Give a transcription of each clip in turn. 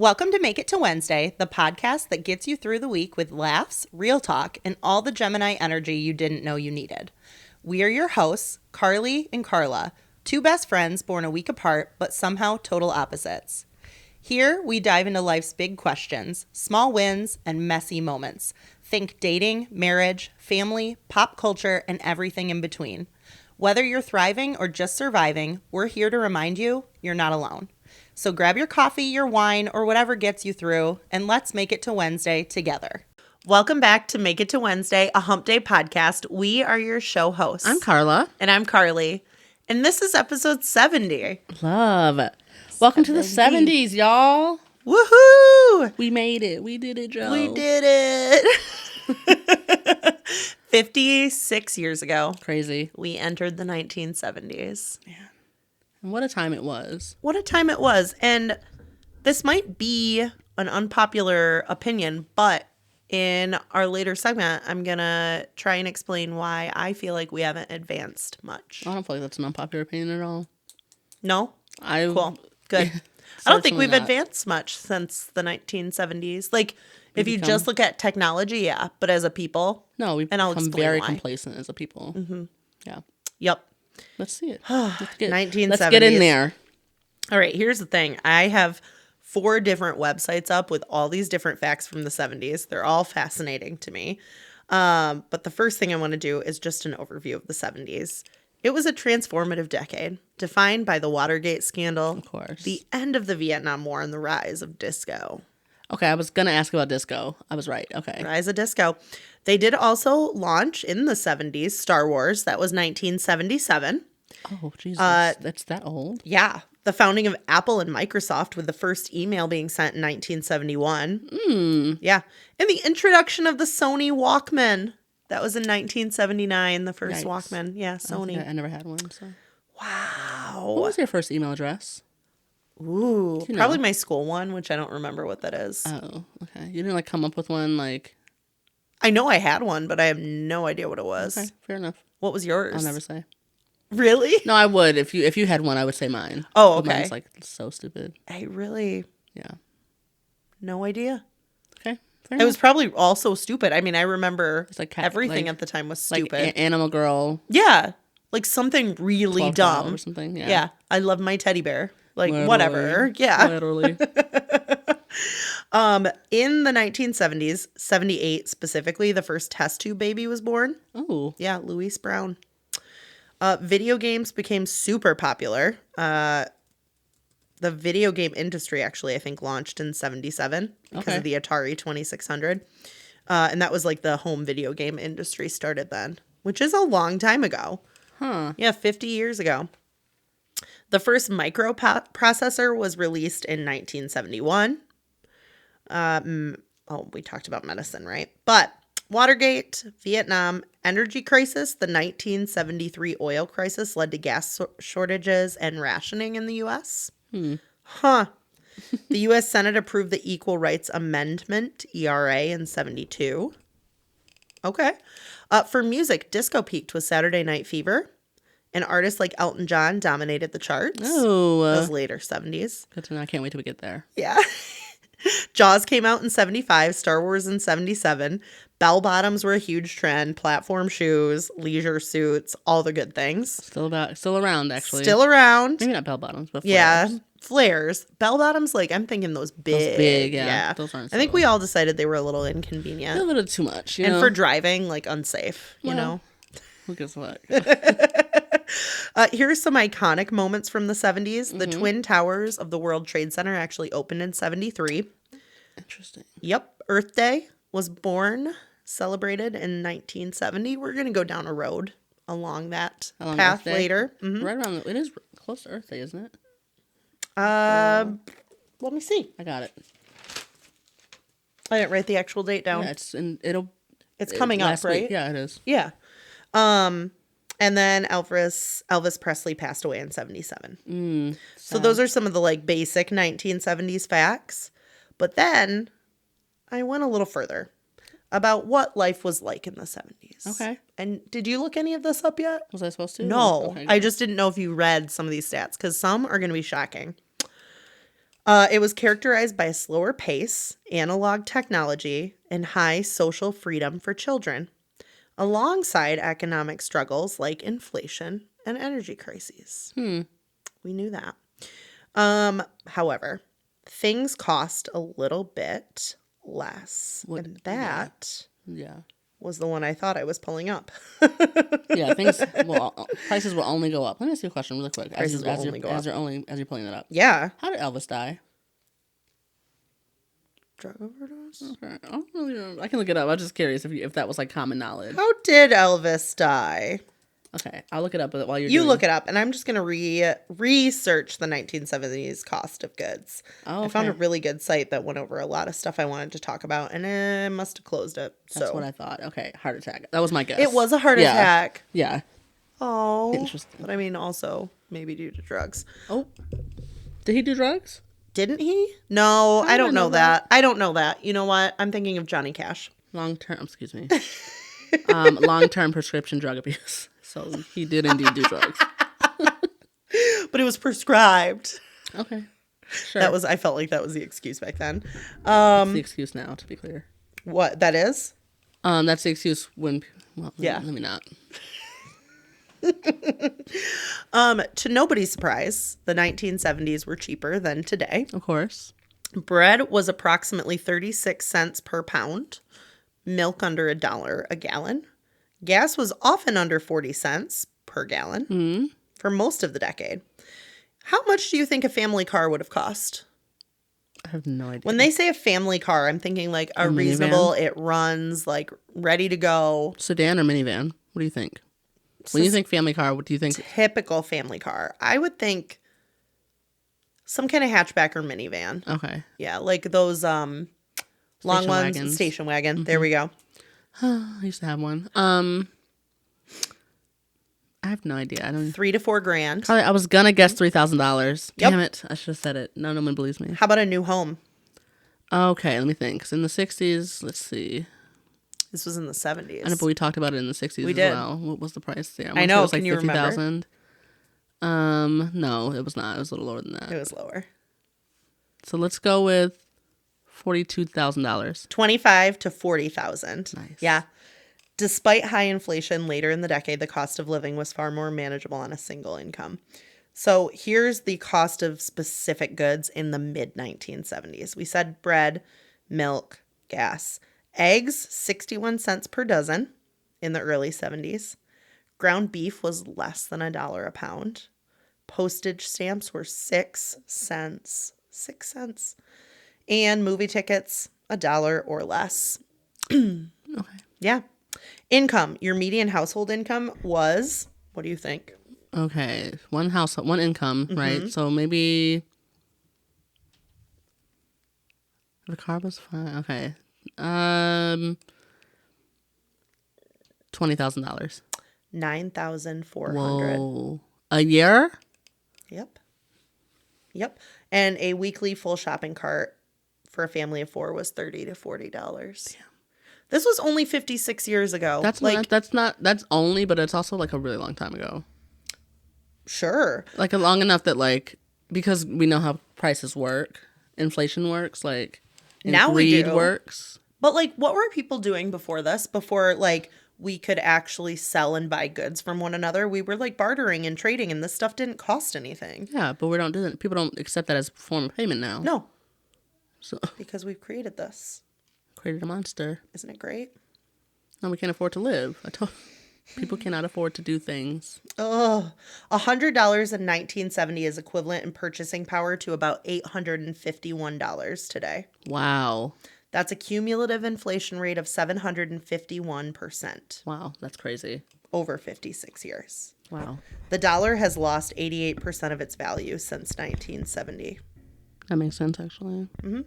Welcome to Make It to Wednesday, the podcast that gets you through the week with laughs, real talk, and all the Gemini energy you didn't know you needed. We are your hosts, Carly and Karla, two best friends born a week apart, but somehow total opposites. Here, we dive into life's big questions, small wins, and messy moments. Think dating, marriage, family, pop culture, and everything in between. Whether you're thriving or just surviving, we're here to remind you you're not alone. So grab your coffee, your wine, or whatever gets you through, and let's make it to Wednesday together. Welcome back to Make It to Wednesday, a hump day podcast. We are your show hosts. I'm Karla. And I'm Carly. And this is episode 70. Love. Welcome to the 70s, y'all. Woohoo! We made it. We did it, Joe. We did it. 56 years ago. Crazy. We entered the 1970s. Yeah. And what a time it was. What a time it was. And this might be an unpopular opinion, but in our later segment, I'm going to try and explain why I feel like we haven't advanced much. I don't feel like that's an unpopular opinion at all. No? Cool. Good. I don't think we've advanced much since the 1970s. Like, if you just look at technology, yeah. But as a people, no, we've become very complacent as a people. Mm-hmm. Yeah. Yep. Let's see it. 1970s. Let's get in there. All right, here's the thing. I have 4 different websites up with all these different facts from the 70s. They're all fascinating to me. But the first thing I want to do is just an overview of the 70s. It was a transformative decade, defined by the Watergate scandal, of course, the end of the Vietnam War, and the rise of disco. Okay, I was going to ask about disco. I was right. Okay. Rise of disco. They did also launch in the 70s Star Wars. That was 1977. Oh, Jesus. That's that old? Yeah. The founding of Apple and Microsoft, with the first email being sent in 1971. Yeah. And the introduction of the Sony Walkman. That was in 1979, the first Walkman. Yeah, Sony. I never had one. So. Wow. What was your first email address? Ooh, probably my school one, which I don't remember what that is. Oh, okay. You didn't come up with one I know I had one, but I have no idea what it was. Okay, fair enough. What was yours? I'll never say. Really? No, I would. If you had one, I would say mine. Oh, okay. But mine's so stupid. Yeah. No idea. Okay. It was probably also stupid. I mean, I remember it's everything at the time was stupid. Like Animal Girl. Yeah. Like something really dumb. Or something. Yeah. I love my teddy bear. Like literally. Whatever. Yeah. Literally. In the 1970s, 78 specifically, the first test tube baby was born. Oh. Yeah, Louise Brown. Video games became super popular. The video game industry actually, I think, launched in 77 because of the Atari 2600. And that was the home video game industry started then, which is a long time ago. Huh. Yeah, 50 years ago. The first microprocessor was released in 1971. We talked about medicine, right? But Watergate, Vietnam, energy crisis, the 1973 oil crisis led to gas shortages and rationing in the U.S. The U.S. Senate approved the Equal Rights Amendment, ERA, in 72. Okay. For music, disco peaked with Saturday Night Fever. And artists like Elton John dominated the charts. Oh. Those later 70s. Good to know. I can't wait till we get there. Yeah. Jaws came out in 75, Star Wars in 77. Bell bottoms were a huge trend. Platform shoes, leisure suits, all the good things. Still around, actually. Still around. Maybe not bell bottoms, but flares. Yeah, flares. Bell bottoms, I'm thinking those big. Those big, yeah. Those aren't I think we all decided they were a little inconvenient. A little too much, and for driving, unsafe, you know? Who gives a fuck? Here are some iconic moments from the 70s. The Twin Towers of the World Trade Center actually opened in 73. Interesting. Yep. Earth Day was celebrated in 1970. We're going to go down a road along that path later. Mm-hmm. Right around, it is close to Earth Day, isn't it? Let me see. I got it. I didn't write the actual date down. Yeah, it's coming up, right? Week. Yeah, it is. Yeah. And then Elvis Presley passed away in 77. So those are some of the basic 1970s facts. But then I went a little further about what life was like in the 70s. Okay. And did you look any of this up yet? Was I supposed to? No. Okay, I just didn't know if you read some of these stats because some are going to be shocking. It was characterized by a slower pace, analog technology, and high social freedom for children, alongside economic struggles like inflation and energy crises. We knew that. However, things cost a little bit less. And that was the one I thought I was pulling up. Prices will only go up. Let me ask you a question really quick. As you're pulling that up. Yeah. How did Elvis die? Drug overdose? Okay. I don't really know. I can look it up. I'm just curious if that was like common knowledge. How did Elvis die? Okay, I'll look it up while you look it up, and I'm just going to research the 1970s cost of goods. Oh, okay. I found a really good site that went over a lot of stuff I wanted to talk about, and it must have closed it. That's what I thought. Okay, heart attack. That was my guess. It was a heart attack. Yeah. Oh. Interesting. But I mean, also maybe due to drugs. Oh. Did he do drugs? Didn't he? No, I don't know that. I don't know that. You know what? I'm thinking of Johnny Cash. Long-term prescription drug abuse. So he did indeed do drugs. But it was prescribed. Okay. Sure. I felt like that was the excuse back then. That's the excuse now, to be clear. What that is? That's the excuse when, let me not. To nobody's surprise, the 1970s were cheaper than today. Of course. Bread was approximately 36 cents per pound. Milk under $1 a gallon. Gas was often under 40 cents per gallon for most of the decade. How much do you think a family car would have cost? I have no idea. When they say a family car, I'm thinking like a reasonable, it runs, like ready to go. Sedan or minivan? What do you think? When you think family car, what do you think? Typical family car. I would think some kind of hatchback or minivan. Okay. Yeah, like those long ones, station wagon. Mm-hmm. There we go. I used to have one. I have no idea. I don't. $3,000 to $4,000. I was gonna guess $3,000. Damn it! I should have said it. No one believes me. How about a new home? Okay, let me think. 'Cause in the 60s, let's see. This was in the 70s. I know, but we talked about it in the 60s we did. Well. What was the price there? I know. It was like Can you 50,000. No, it was not. It was a little lower than that. It was lower. So let's go with $42,000. $25,000 to $40,000. Nice. Yeah. Despite high inflation later in the decade, the cost of living was far more manageable on a single income. So here's the cost of specific goods in the mid-1970s. We said bread, milk, gas. Eggs, 61 cents per dozen in the early 70s. Ground beef was less than $1 a pound. Postage stamps were 6 cents. 6 cents. And movie tickets, $1 or less. Okay. Yeah. Income. Your median household income was, what do you think? Okay. One income, right? So maybe the car was fine. Okay. $20,000. $9,400. Whoa. A year? Yep. And a weekly full shopping cart for a family of 4 was $30 to $40. Damn. This was only 56 years ago. That's only, but it's also like a really long time ago. Sure. Like long enough that like, because we know how prices work, inflation works, like now greed we do. Works. But like, what were people doing before this? Before like we could actually sell and buy goods from one another, we were like bartering and trading, and this stuff didn't cost anything. Yeah, but we don't do that. People don't accept that as a form of payment now. No. So because we've created this. Created a monster. Isn't it great? No, we can't afford to live. People cannot afford to do things. $100 in 1970 is equivalent in purchasing power to about $851 today. Wow. That's a cumulative inflation rate of 751%. Wow, that's crazy. Over 56 years. Wow. The dollar has lost 88% of its value since 1970. That makes sense, actually. Mm-hmm.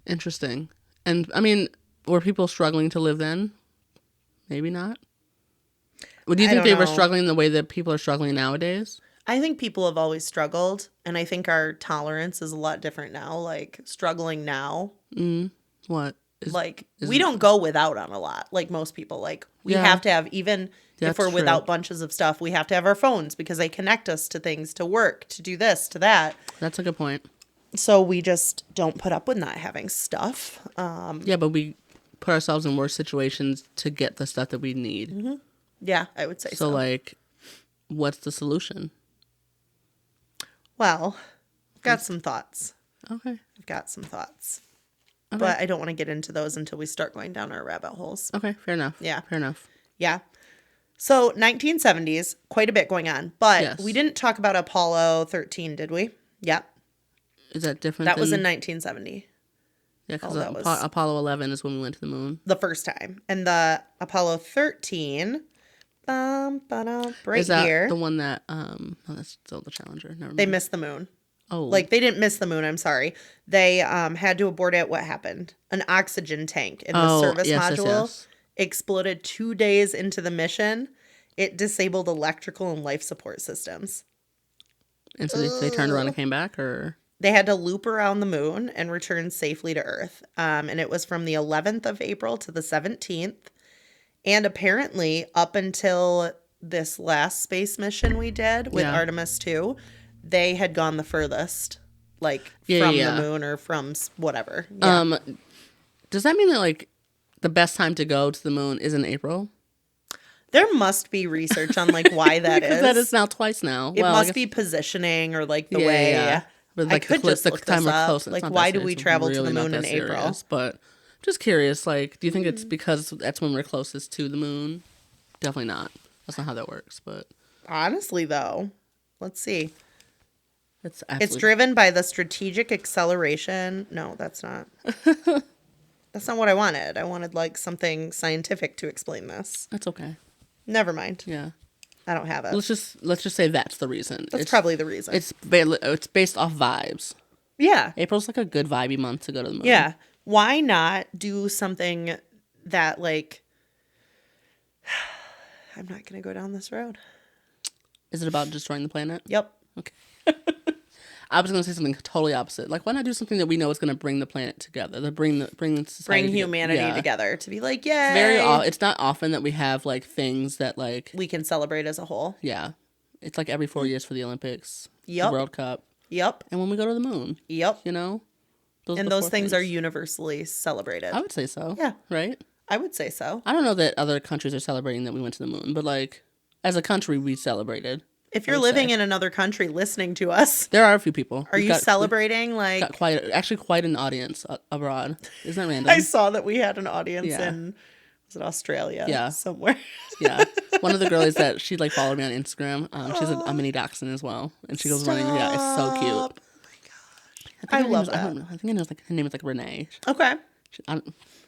Interesting. And, I mean, were people struggling to live then? Maybe not. Do you think they were struggling the way that people are struggling nowadays? I think people have always struggled, and I think our tolerance is a lot different now. Like, struggling now. What? We don't go without on a lot, like most people. Like, we have to have, even if we're without bunches of stuff, we have to have our phones because they connect us to things, to work, to do this, to that. That's a good point. So we just don't put up with not having stuff. Yeah, but we put ourselves in worse situations to get the stuff that we need. Mm-hmm. Yeah, I would say so. So, like, what's the solution? Well, I've got some thoughts. Okay. I've got some thoughts. Okay. But I don't want to get into those until we start going down our rabbit holes. Okay, fair enough. Yeah. Fair enough. Yeah. So 1970s, quite a bit going on. But Yes. we didn't talk about Apollo 13, did we? Yep. Is that different? That was in 1970. Yeah, because that was Apollo 11 is when we went to the moon. the first time. And the Apollo 13, right Is that here, the one that, oh, that's still the Challenger. Never mind. they missed the moon. Oh. Like, they didn't miss the moon, I'm sorry. They had to abort it. What happened? An oxygen tank in the service module exploded 2 days into the mission. It disabled electrical and life support systems. And so they turned around and came back, or? They had to loop around the moon and return safely to Earth. And it was from the 11th of April to the 17th. And apparently, up until this last space mission we did with Artemis 2, they had gone the furthest, like, from the moon or from whatever. Yeah. Does that mean that, like, the best time to go to the moon is in April? There must be research on, like, why that is. Because that is now twice now. It must be positioning or, like, the way. Yeah. But, like, I could just look this up. Like, why do we travel to the moon in April? But just curious, like, do you think it's because that's when we're closest to the moon? Definitely not. That's not how that works, but. Honestly, though, let's see. It's driven by the strategic acceleration. No, that's not. That's not what I wanted. I wanted, like, something scientific to explain this. That's okay. Never mind. Yeah. I don't have it. Let's just say that's the reason. That's probably the reason. It's based off vibes. Yeah. April's like a good vibey month to go to the moon. Yeah. Why not do something that, like, I'm not going to go down this road. Is it about destroying the planet? Yep. Okay. I was going to say something totally opposite. Like, why not do something that we know is going to bring the planet together, that bring humanity together to be like, yay. It's not often that we have, like, things that, like, we can celebrate as a whole. Yeah. It's like every 4 years for the Olympics. Yep. The World Cup. Yep. And when we go to the moon. Yep. You know? Those things are universally celebrated. I would say so. Yeah. Right? I would say so. I don't know that other countries are celebrating that we went to the moon, but, like, as a country, we celebrated. If you're living in another country listening to us, there are a few people. Are you celebrating? Like, got quite an audience abroad. Isn't that random? I saw that we had an audience in, was it Australia? Yeah, somewhere. Yeah, one of the girlies that she, like, followed me on Instagram. She's a mini dachshund as well, and she goes running. Yeah, it's so cute. Oh my gosh, I love that. I think her name is like Renee. Okay.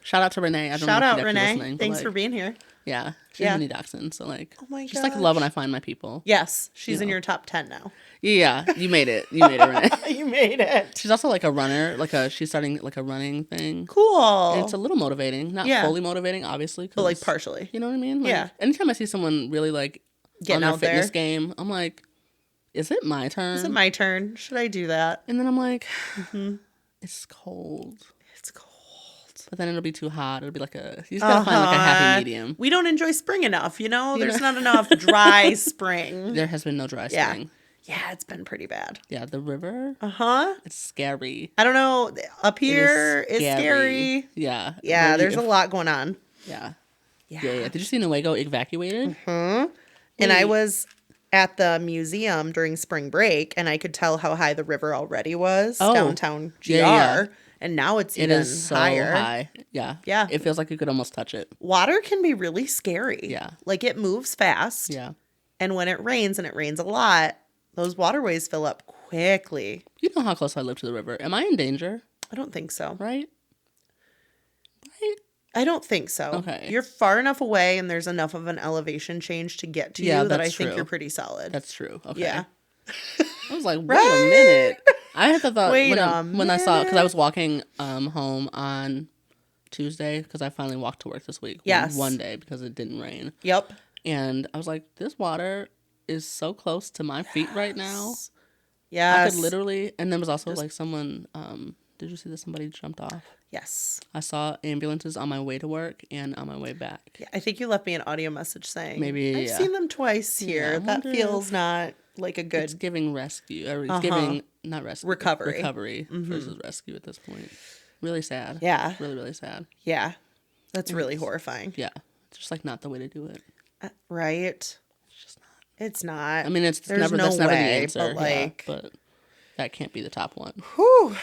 Shout out to Renee. Shout out Renee. Thanks for being here. Yeah, she's a mini dachshund, so, like, oh my gosh. Just, like, love when I find my people. Yes, she's in your top 10 now. Yeah, you made it. You made it, Renee. You made it. She's also, like, a runner. She's starting, like, a running thing. Cool. And it's a little motivating, not fully motivating, obviously, but, like, partially. You know what I mean? Like, yeah. Anytime I see someone really, like, getting on their out fitness game, I'm like, is it my turn? Is it my turn? Should I do that? And then I'm like, it's cold. It's cold. But then it'll be too hot. It'll be like you just gotta find, like, a happy medium. We don't enjoy spring enough, you know? There's not enough dry spring. There has been no dry spring. Yeah, it's been pretty bad. Yeah, the river. It's scary. I don't know. Up here, it's scary. Yeah. Yeah, there's a lot going on. Yeah. Did you see Newaygo evacuated? And I was at the museum during spring break, and I could tell how high the river already was downtown GR. Yeah. And now it's even so higher. High. Yeah. Yeah. It feels like you could almost touch it. Water can be really scary. Yeah. Like, it moves fast. Yeah. And when it rains, and it rains a lot, those waterways fill up quickly. You know how close I live to the river. Am I in danger? I don't think so. Right? I don't think so. Okay. You're far enough away, and there's enough of an elevation change to get to you that I think you're pretty solid. That's true. Okay. Yeah. I was like, wait a minute. I had the thought when I saw it, because I was walking home on Tuesday, because I finally walked to work this week. Yes. One day, because it didn't rain. Yep. And I was like, this water is so close to my feet right now. Yes. I could literally, and there was also like someone, did you see that somebody jumped off? Yes. I saw ambulances on my way to work and on my way back. Yeah, I think you left me an audio message saying, maybe I've seen them twice here. That feels not like a good... It's giving rescue. Or it's giving, not rescue. Recovery versus rescue at this point. Really sad. Yeah. Really, really sad. Yeah. That's really horrifying. Yeah. It's just like not the way to do it. Right? It's just not. It's not. I mean, that's never the answer. But that can't be the top one. Whew.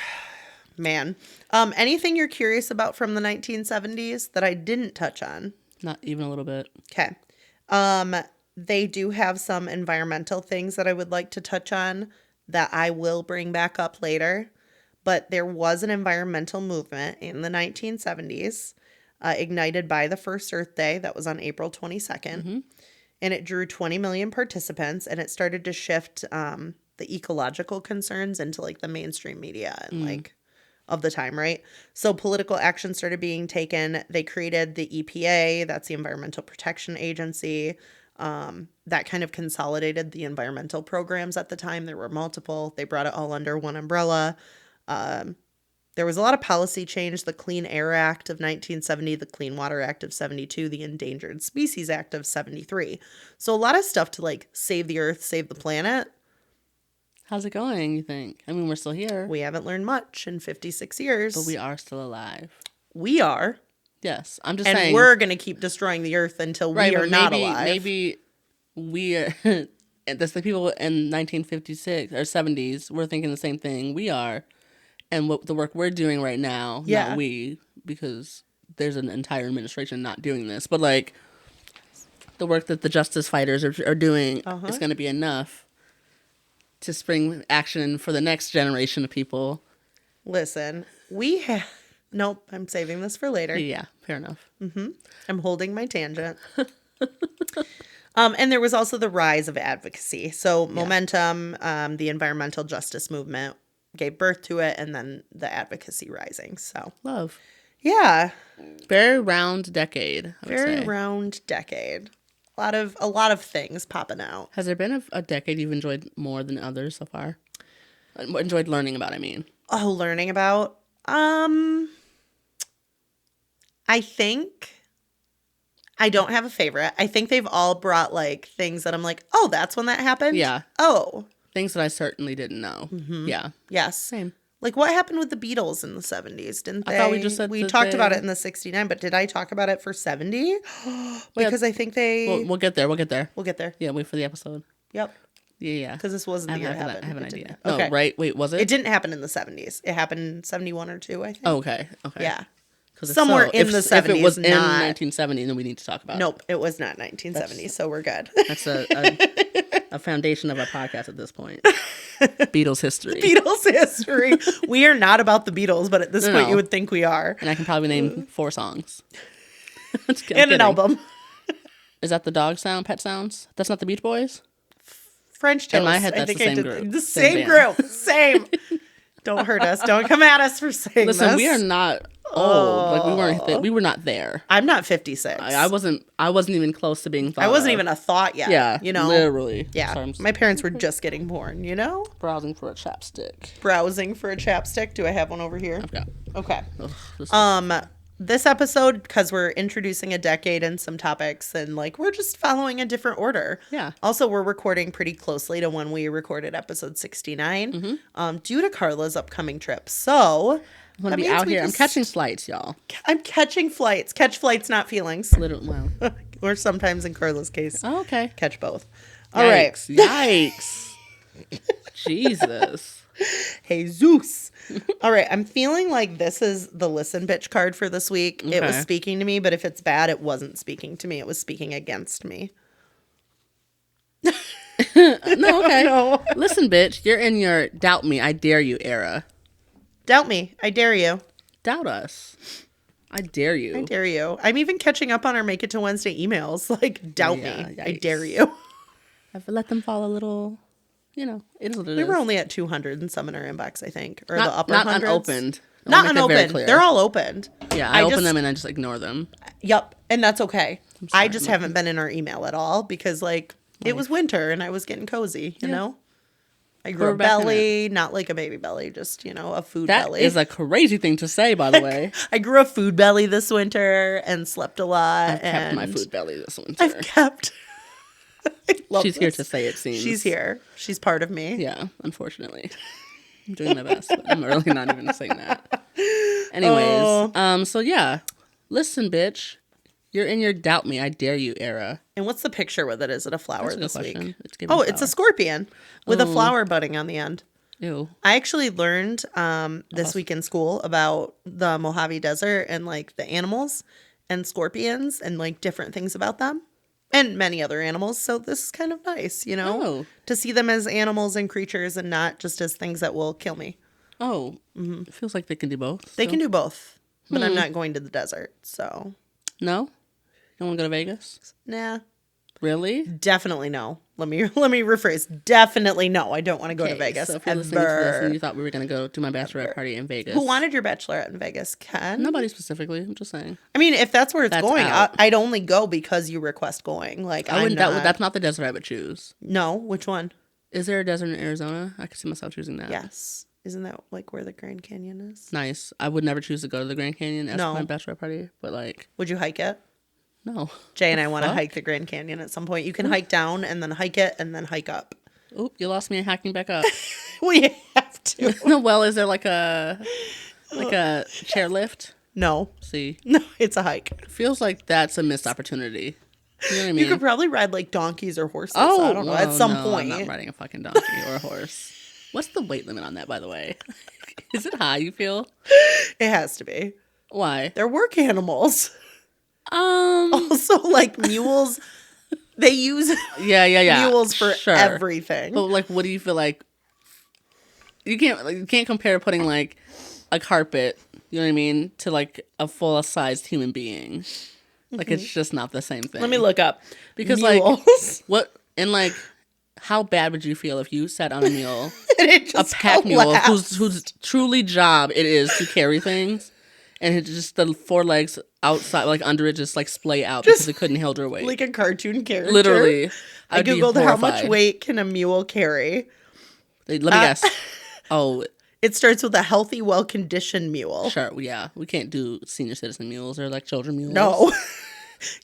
Man. Anything you're curious about from the 1970s that I didn't touch on? Not even a little bit. Okay. They do have some environmental things that I would like to touch on that I will bring back up later. But there was an environmental movement in the 1970s ignited by the first Earth Day. That was on April 22nd. And it drew 20 million participants. And it started to shift the ecological concerns into like the mainstream media and like of the time, right? So political action started being taken. They created the EPA. That's the Environmental Protection Agency. That kind of consolidated the environmental programs at the time. There were multiple. They brought it all under one umbrella. There was a lot of policy change. The Clean Air Act of 1970, the Clean Water Act of 72, the Endangered Species Act of 73. So a lot of stuff to like save the earth, save the planet. How's it going, you think? I mean, we're still here. We haven't learned much in 56 years. But we are still alive. We are. Yes. I'm just saying. And we're going to keep destroying the earth until we are not alive. Maybe we are... That's the people in 1956 or 70s were thinking the same thing we are. And what the work we're doing right now, not we, because there's an entire administration not doing this. But like the work that the justice fighters are doing is going to be enough to spring action for the next generation of people. Listen, we have... Nope, I'm saving this for later. Yeah, fair enough. I'm holding my tangent. And there was also the rise of advocacy. So Momentum, the environmental justice movement, gave birth to it, and then the advocacy rising. So love. Yeah. Very round decade. Very round decade. A lot of things popping out. Has there been a decade you've enjoyed more than others so far? Enjoyed learning about, I mean. Oh, learning about? I think I don't have a favorite. I think they've all brought like things that I'm like, oh, that's when that happened? Yeah. Oh. Things that I certainly didn't know. Yeah. Yes. Same. Like what happened with the Beatles in the 70s? Didn't they? I thought we just said we talked about it in the 69, but did I talk about it for 70? Because I think they... We'll get there. We'll get there. We'll get there. Yeah, wait for the episode. Yep. Yeah. Because this wasn't the year it happened. I have an idea. Okay. Oh, right? Wait, was it? It didn't happen in the 70s. It happened in 71 or 2, I think. Oh, okay. Yeah. Somewhere in the 70s. If it was in 1970, then we need to talk about it. Nope, it was not 1970, so we're good. That's a foundation of our podcast at this point. Beatles history. Beatles history. We are not about the Beatles, but at this point you would think we are. And I can probably name 4 songs. And an album. Is that the dog sound, pet sounds? That's not the Beach Boys? French Toast. In my head, that's the same group. The same group. Same. Don't hurt us. Don't come at us for saying this. Listen, we are not old. Like we were not there. I'm not 56. I wasn't even close to being thought I wasn't of. even a thought yet. Yeah. You know? Literally. Yeah. Sorry, my parents were just getting born, you know? Browsing for a chapstick. Browsing for a chapstick. Do I have one over here? I've got. Okay. Ugh, this episode, because we're introducing a decade and some topics, and like we're just following a different order. Yeah. Also, we're recording pretty closely to when we recorded episode 69, due to Carla's upcoming trip. So I'm gonna be out here. I'm catching flights, y'all. I'm catching flights. Catch flights, not feelings. Well. Or sometimes, in Carla's case, oh, okay. catch both. All right. Yikes. Jesus. Hey, Zeus. All right. I'm feeling like this is the listen bitch card for this week. Okay. It was speaking to me, but if it's bad, it wasn't speaking to me. It was speaking against me. No, okay. No. Listen, bitch, you're in your doubt me, I dare you era. Doubt me. I dare you. Doubt us. I dare you. I dare you. I'm even catching up on our Make It to Wednesday emails. Like, doubt me. Yikes. I dare you. I've let them fall a little... You know, it is what it is. We were only at 200 and some in our inbox, I think. Or not, the upper not hundreds. Unopened. Not unopened. They're all opened. Yeah, I open them and I just ignore them. Yep, and that's okay. I just haven't been in our email at all because, like, it was winter and I was getting cozy, you know? I grew a belly, not like a baby belly, just, you know, a food belly. That is a crazy thing to say, by the way. I grew a food belly this winter and slept a lot. I've kept my food belly this winter. I've kept... She's here to say it seems. She's here. She's part of me. Yeah, unfortunately. I'm doing my best, but I'm really not even saying that. Anyways, so yeah. Listen, bitch. You're in your doubt me, I dare you era. And what's the picture with it? Is it a flower this week? It's a scorpion with a flower budding on the end. Ew. I actually learned this week in school about the Mojave Desert and like the animals and scorpions and like different things about them and many other animals. So this is kind of nice, you know, to see them as animals and creatures and not just as things that will kill me. Oh, It feels like they can do both. They can do both, but I'm not going to the desert. So no, you don't want to go to Vegas? Nah. Really? Definitely no. Let me rephrase. Definitely no. I don't want to go to Vegas. So if you're listening to this and you thought we were going to go to my bachelorette party in Vegas. Who wanted your bachelorette in Vegas? Ken? Nobody specifically. I'm just saying. I mean, if that's where it's going, I'd only go because you request going. Like I wouldn't. That's not the desert I would choose. No, which one? Is there a desert in Arizona? I could see myself choosing that. Yes. Isn't that like where the Grand Canyon is? Nice. I would never choose to go to the Grand Canyon as my bachelorette party, but like. Would you hike it? No. Jay and I want to hike the Grand Canyon at some point. You can hike down and then hike it and then hike up. Oop, you lost me hacking back up. We have to. Well, is there like a chairlift? No. See? No, it's a hike. Feels like that's a missed opportunity. You know what I mean? You could probably ride like donkeys or horses. I don't know. At some point. I'm not riding a fucking donkey or a horse. What's the weight limit on that, by the way? Is it high, you feel? It has to be. Why? They're work animals. Also, like mules, they use mules for everything. But like, what do you feel like? You can't compare putting like a carpet, you know what I mean, to like a full-sized human being. Like it's just not the same thing. Let me look up because mules. Like what and like how bad would you feel if you sat on a mule, a pack mule whose truly job it is to carry things? And it's just the four legs outside, like under it, just like splay out because it couldn't hold her weight. Like a cartoon character. Literally. I googled how much weight can a mule carry. Let me guess. It starts with a healthy, well-conditioned mule. Sure, yeah. We can't do senior citizen mules or like children mules. No.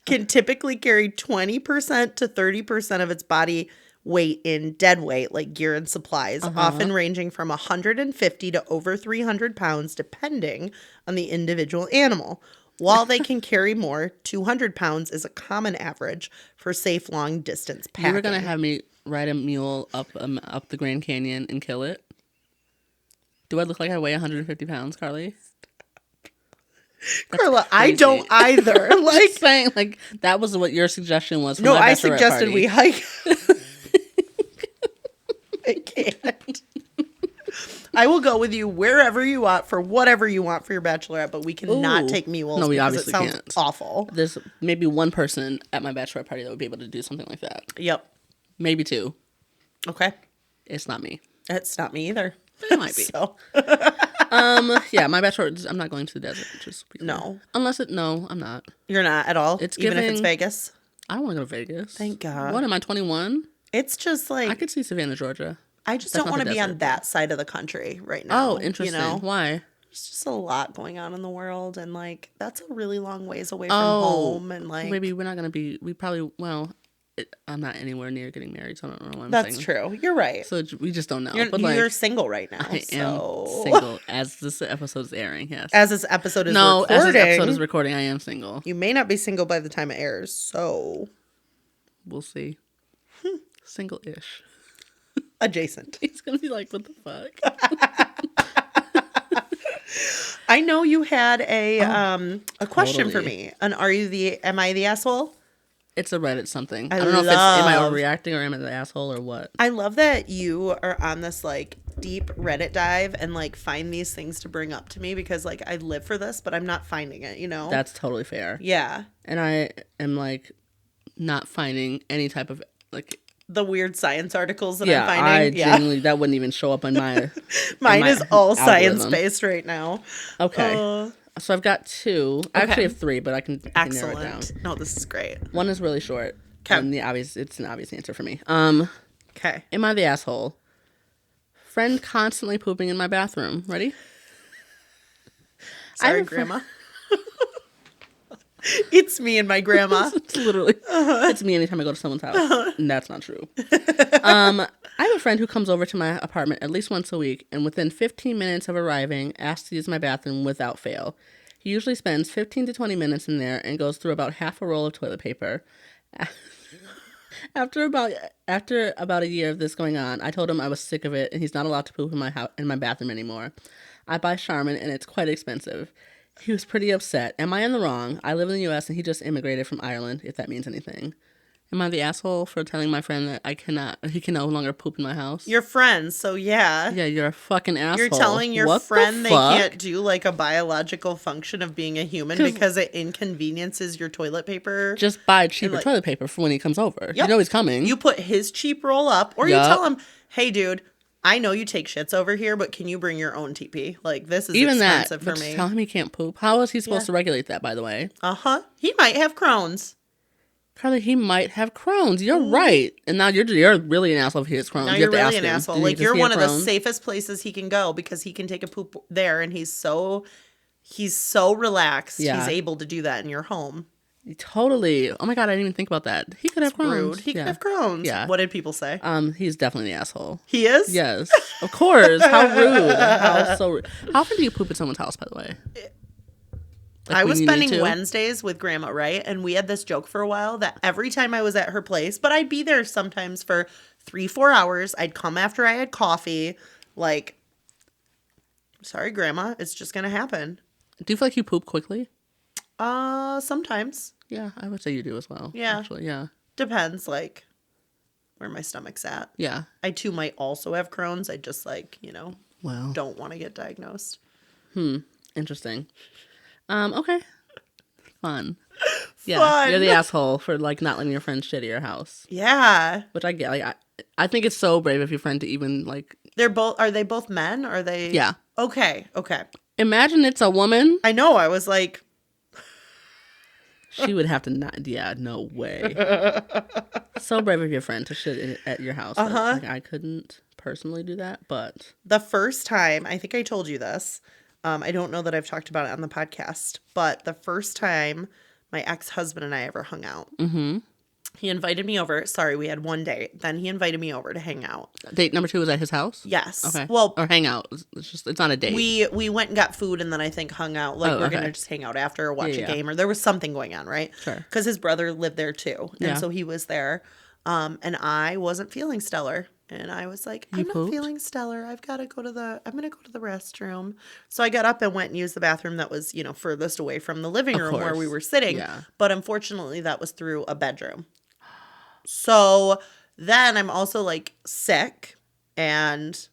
Can typically carry 20% to 30% of its body weight in dead weight, like gear and supplies, often ranging from 150 to over 300 pounds, depending on the individual animal. While they can carry more, 200 pounds is a common average for safe long-distance packing. You were going to have me ride a mule up the Grand Canyon and kill it? Do I look like I weigh 150 pounds, Carly? Carla, I don't either. Like saying, like that was what your suggestion was. No, I suggested we hike. I can't. I will go with you wherever you want for whatever you want for your bachelorette, but we cannot take mules. No, we obviously can't. Awful. There's maybe one person at my bachelorette party that would be able to do something like that. Yep. Maybe two. Okay. It's not me. It's not me either. But it might be. So. Yeah, my bachelorette. I'm not going to the desert. No. No, I'm not. You're not at all. Even if it's Vegas. I don't want to go to Vegas. Thank God. What am I? 21. It's just like I could see Savannah, Georgia. I just don't want to be on that side of the country right now. Oh, interesting. You know? Why? There's just a lot going on in the world, and like that's a really long ways away from home, and like maybe we're not gonna be. We probably I'm not anywhere near getting married, so I don't know what I'm saying. That's true. You're right. So we just don't know. You're single right now. I am single as this episode is airing. Yes. As this episode is recording. As this episode is recording, I am single. You may not be single by the time it airs, so we'll see. Single-ish. Adjacent. He's gonna be like, what the fuck? I know you had a question for me. And am I the asshole? It's a Reddit something. I don't know if am I overreacting or am I the asshole or what? I love that you are on this like deep Reddit dive and like find these things to bring up to me because like I live for this, but I'm not finding it, you know? That's totally fair. Yeah. And I am like not finding any type of like the weird science articles that I'm finding. I genuinely that wouldn't even show up on my mine is all science based right now. Okay. So I've got two. I actually have three, but I can narrow it down. No, this is great. One is really short. Okay. And it's an obvious answer for me. Okay. Am I the asshole? Friend constantly pooping in my bathroom. Ready? Sorry, Grandma. It's me and my grandma. It's literally, it's me anytime I go to someone's house. And that's not true. I have a friend who comes over to my apartment at least once a week, and within 15 minutes of arriving, asks to use my bathroom without fail. He usually spends 15 to 20 minutes in there and goes through about half a roll of toilet paper. After about a year of this going on, I told him I was sick of it and he's not allowed to poop in my bathroom anymore. I buy Charmin and it's quite expensive. He was pretty upset. Am I in the wrong? I live in the U.S. and he just immigrated from Ireland, if that means anything. Am I the asshole for telling my friend that he can no longer poop in my house? You're friends, so yeah. Yeah, you're a fucking asshole. You're telling your friend they can't do like a biological function of being a human because it inconveniences your toilet paper. Just buy cheaper toilet paper for when he comes over. Yep. You know he's coming. You put his cheap roll up, or you tell him, hey, dude, I know you take shits over here, but can you bring your own TP? Like, this is even expensive for me. Tell him he can't poop. How is he supposed to regulate that, by the way? He might have Crohn's. Carly, he might have Crohn's. You're right. And now you're really an asshole if he has Crohn's. Now you're really an asshole. Like, you're one of the safest places he can go because he can take a poop there, and he's so relaxed. Yeah. He's able to do that in your home. Totally. Oh my God, I didn't even think about that. He could have Crohn's. Rude. He could have Crohn's. Yeah. What did people say? He's definitely the asshole. He is? Yes. Of course. How rude. How often do you poop at someone's house, by the way? Like, I was spending Wednesdays with Grandma, right? And we had this joke for a while that every time I was at her place, but I'd be there sometimes for 3-4 hours. I'd come after I had coffee. Like, sorry, Grandma, it's just going to happen. Do you feel like you poop quickly? Sometimes. Yeah, I would say you do as well. Yeah. Actually, yeah. Depends, like, where my stomach's at. Yeah. I, too, might also have Crohn's. I just, like, don't want to get diagnosed. Interesting. Okay. Fun. Yeah. Fun. You're the asshole for, like, not letting your friend shit at your house. Yeah. Which I get. Like, I think it's so brave of your friend to even, like... Are they both men? Or are they... Yeah. Okay. Imagine it's a woman. I know. I was like... She would have to not... Yeah, no way. So brave of your friend to shit at your house. Like, I couldn't personally do that, but... The first time... I think I told you this. I don't know that I've talked about it on the podcast, but the first time my ex-husband and I ever hung out, he invited me over. Sorry, we had one date. Then he invited me over to hang out. Date number 2 was at his house? Yes. Okay. Well, or hang out. It's not a date. We went and got food and then I think hung out. Like, we're going to just hang out after or watch a game. Or there was something going on, right? Sure. Because his brother lived there too. And so he was there. And I wasn't feeling stellar. And I was like, I'm not feeling stellar. I'm going to go to the restroom. So I got up and went and used the bathroom that was, furthest away from the living room where we were sitting. Yeah. But unfortunately, that was through a bedroom. So then I'm also, like, sick and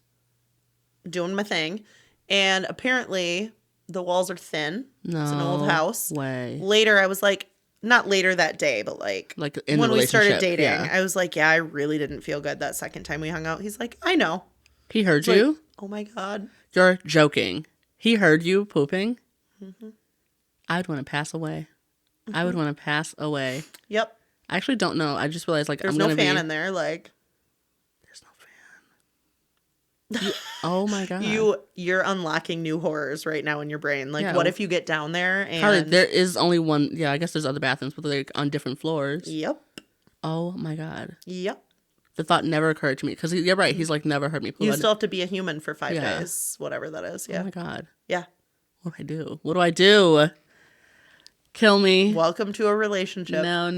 doing my thing. And apparently the walls are thin. No it's an old house. Way. Later, I was like, not later that day, but like when we started dating, I was like, yeah, I really didn't feel good that second time we hung out. He's like, I know. He heard you? Like, oh my God. You're joking. He heard you pooping? I'd want to pass away. I would want to pass away. Yep. I actually don't know. I just realized, like, there's no fan in there. Like, there's no fan. Oh my God. You're unlocking new horrors right now in your brain. Like, what if you get down there and... Carly, there is only one... Yeah, I guess there's other bathrooms, but they're, like, on different floors. Yep. Oh my God. Yep. The thought never occurred to me. Because you're right. He's, like, never heard me poop. You still have to be a human for 5 days. Whatever that is. Yeah. Oh my God. Yeah. What do I do? Kill me. Welcome to a relationship. No.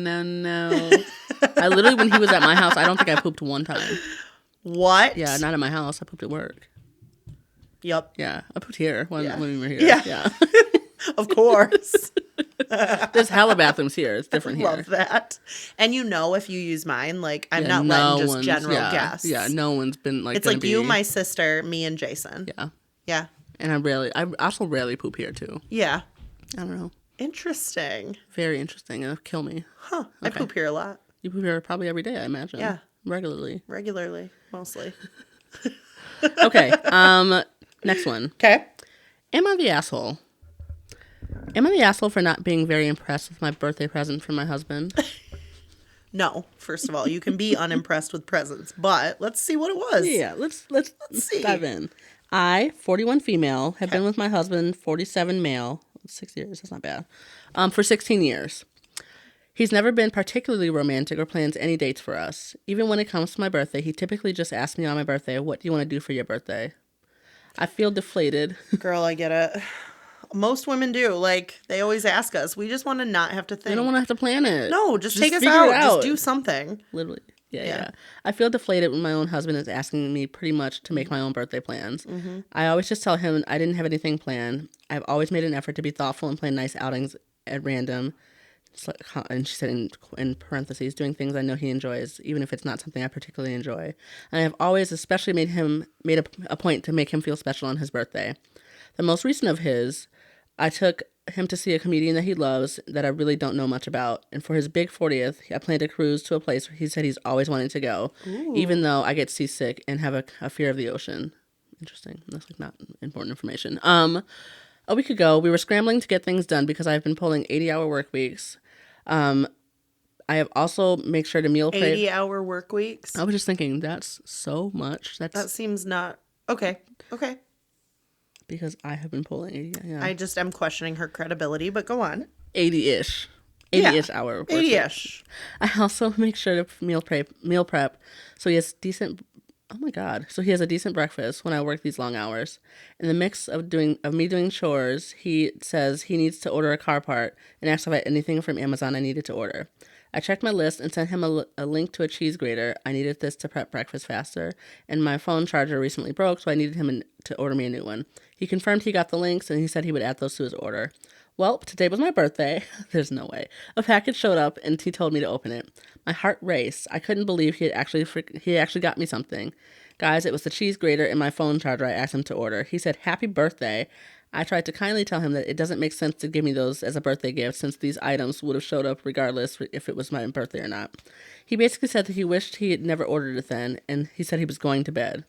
I literally, when he was at my house, I don't think I pooped one time. What? Yeah, not at my house. I pooped at work. Yep. Yeah, I pooped here when we were here. Yeah. Of course. There's hella bathrooms here. It's different here. I love that. And if you use mine, like, I'm not letting just general guests. Yeah, no one's been like... It's like you, my sister, me, and Jason. Yeah. Yeah. And I also rarely poop here, too. Yeah. I don't know. Interesting. Very interesting. It'll kill me. Huh. Okay. I poop here a lot. You poop here probably every day, I imagine. Yeah. Regularly, mostly. Okay. Next one. Okay. Am I the asshole? Am I the asshole for not being very impressed with my birthday present from my husband? No. First of all, you can be unimpressed with presents, but let's see what it was. Yeah, let's dive in. I, 41 female, have been with my husband, 47 male, 6 years. That's not bad. For 16 years. He's never been particularly romantic or plans any dates for us. Even when it comes to my birthday, he typically just asks me on my birthday, what do you want to do for your birthday? I feel deflated. Girl, I get it. Most women do. Like, they always ask us. We just want to not have to think. We don't want to have to plan it. No, just take us out. Just do something. Literally. Yeah. I feel deflated when my own husband is asking me pretty much to make my own birthday plans. Mm-hmm. I always just tell him I didn't have anything planned. I've always made an effort to be thoughtful and plan nice outings at random. And she said in parentheses, doing things I know he enjoys, even if it's not something I particularly enjoy. And I've always especially made a point to make him feel special on his birthday. The most recent of his, I took him to see a comedian that he loves that I really don't know much about. And for his big 40th, I planned a cruise to a place where he said he's always wanted to go, even though I get seasick and have a fear of the ocean. Interesting. That's like not important information. A week ago, we were scrambling to get things done because I've been pulling 80-hour work weeks. I have also make sure to meal prep. 80-hour work weeks? I was just thinking, that's so much. That seems not... Okay. Because I have been pulling 80. Yeah. I just am questioning her credibility, but go on. 80-ish. 80-ish hour work 80-ish. I also make sure to meal prep so he has decent... Oh my God. So he has a decent breakfast when I work these long hours. In the mix of me doing chores, he says he needs to order a car part and asks if I had anything from Amazon I needed to order. I checked my list and sent him a link to a cheese grater. I needed this to prep breakfast faster, and my phone charger recently broke, so I needed him to order me a new one. He confirmed he got the links, and he said he would add those to his order. Well, today was my birthday. There's no way. A package showed up, and he told me to open it. My heart raced. I couldn't believe he actually got me something. Guys, it was the cheese grater and my phone charger I asked him to order. He said, "Happy birthday." I tried to kindly tell him that it doesn't make sense to give me those as a birthday gift since these items would have showed up regardless if it was my birthday or not. He basically said that he wished he had never ordered it then, and he said he was going to bed.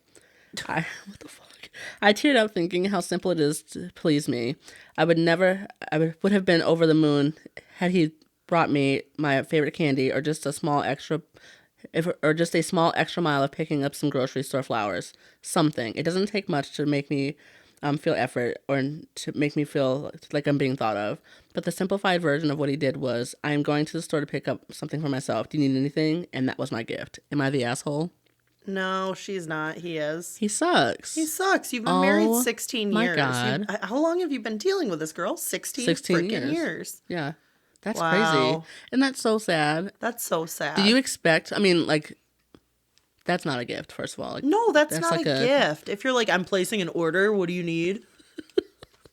What the fuck? I teared up thinking how simple it is to please me. I would have been over the moon had he brought me my favorite candy or just a small extra mile of picking up some grocery store flowers. Something. It doesn't take much to make me feel effort or to make me feel like I'm being thought of. But the simplified version of what he did was, I am going to the store to pick up something for myself. Do you need anything? And that was my gift. Am I the asshole? No, she's not. He is. He sucks. You've been married 16 my years. God. How long have you been dealing with this girl? 16 freaking years. Yeah. That's crazy. And that's so sad. That's so sad. Do you expect, that's not a gift, first of all. No, that's not like a gift. If you're like, I'm placing an order, what do you need?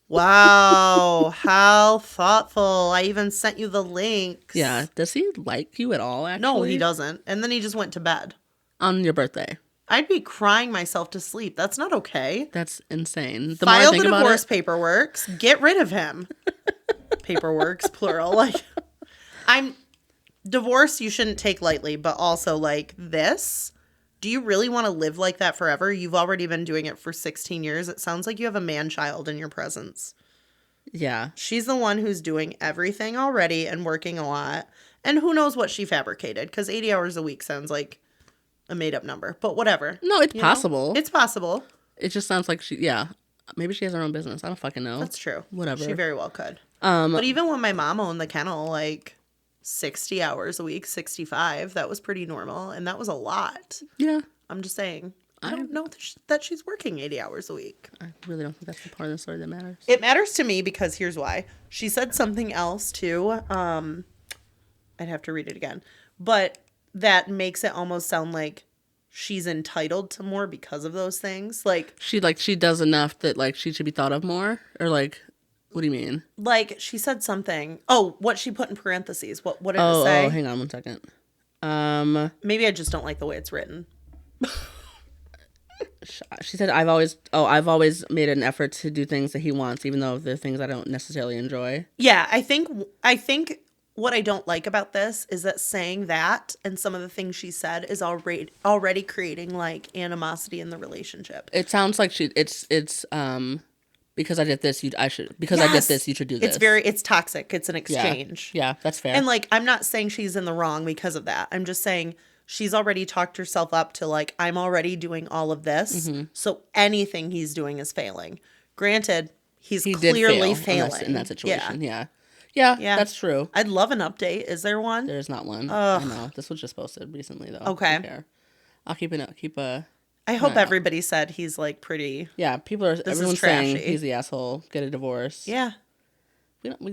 Wow, how thoughtful. I even sent you the links. Yeah. Does he like you at all, actually? No, he doesn't. And then he just went to bed. On your birthday. I'd be crying myself to sleep. That's not okay. That's insane. File the divorce paperwork. Get rid of him. Paperworks, plural. Like, divorce you shouldn't take lightly, but also like this. Do you really want to live like that forever? You've already been doing it for 16 years. It sounds like you have a man-child in your presence. Yeah. She's the one who's doing everything already and working a lot. And who knows what she fabricated, because 80 hours a week sounds like a made-up number. But whatever. No, it's possible. It's possible. It just sounds like maybe she has her own business. I don't fucking know. That's true. Whatever. She very well could. But even when my mom owned the kennel, like 60 hours a week, 65, that was pretty normal. And that was a lot. Yeah. I'm just saying. I don't know that she's working 80 hours a week. I really don't think that's the part of the story that matters. It matters to me because here's why. She said something else too. I'd have to read it again. But that makes it almost sound like she's entitled to more because of those things. Like she does enough that like she should be thought of more, or like, what do you mean? Like she said something. Oh, what she put in parentheses. What did it say? Oh, hang on one second. Maybe I just don't like the way it's written. She said, I've always made an effort to do things that he wants, even though they're things I don't necessarily enjoy. Yeah, I think what I don't like about this is that saying that and some of the things she said is already creating like animosity in the relationship. It sounds like it's because I did this, I did this, you should do this. It's toxic. It's an exchange. Yeah, that's fair. And like, I'm not saying she's in the wrong because of that. I'm just saying she's already talked herself up to like, I'm already doing all of this. Mm-hmm. So anything he's doing is failing. Granted, he's he clearly did fail failing in that situation. Yeah, that's true. I'd love an update. Is there one? There's not one. I know. This was just posted recently, though. Okay. I'll keep a. I hope everybody said he's like pretty. Yeah, everyone's saying he's the asshole. Get a divorce. Yeah.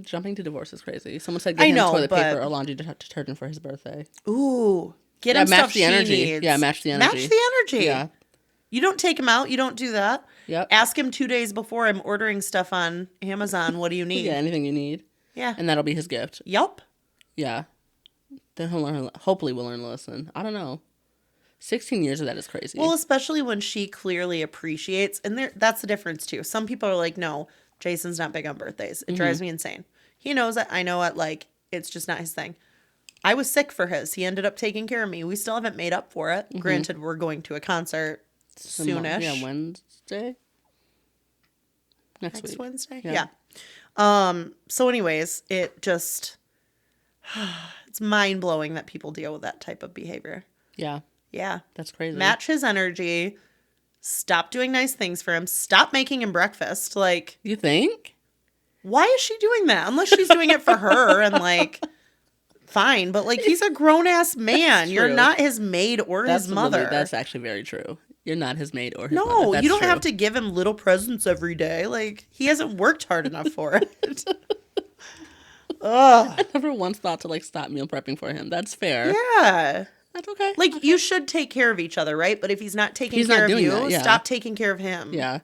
Jumping to divorce is crazy. Someone said get him toilet paper or laundry detergent for his birthday. Ooh. Get him stuff she needs. Yeah, match the energy. Match the energy. Yeah. You don't take him out. You don't do that. Yep. Ask him 2 days before I'm ordering stuff on Amazon. What do you need? Yeah, anything you need. Yeah. And that'll be his gift. Yup. Yeah. Then he'll learn. Hopefully we'll learn to listen. I don't know. 16 years of that is crazy. Well, especially when she clearly appreciates. And that's the difference, too. Some people are like, no, Jason's not big on birthdays. It drives me insane. He knows it. I know it. Like, it's just not his thing. I was sick for his. He ended up taking care of me. We still haven't made up for it. Granted, we're going to a concert soonish. Yeah, Wednesday? Next week. Wednesday? Yeah. So anyways, it's mind-blowing that people deal with that type of behavior. Yeah. Yeah. That's crazy. Match his energy. Stop doing nice things for him. Stop making him breakfast. Like, you think? Why is she doing that? Unless she's doing it for her and like, fine. But like, he's a grown-ass man. You're not his maid or his mother. That's actually very true. You're not his maid or his mother. No, you don't have to give him little presents every day. Like, he hasn't worked hard enough for it. I never once thought to like stop meal prepping for him. That's fair. Yeah. That's okay. Like, you should take care of each other, right? But if he's not taking care of you, stop taking care of him. Yeah.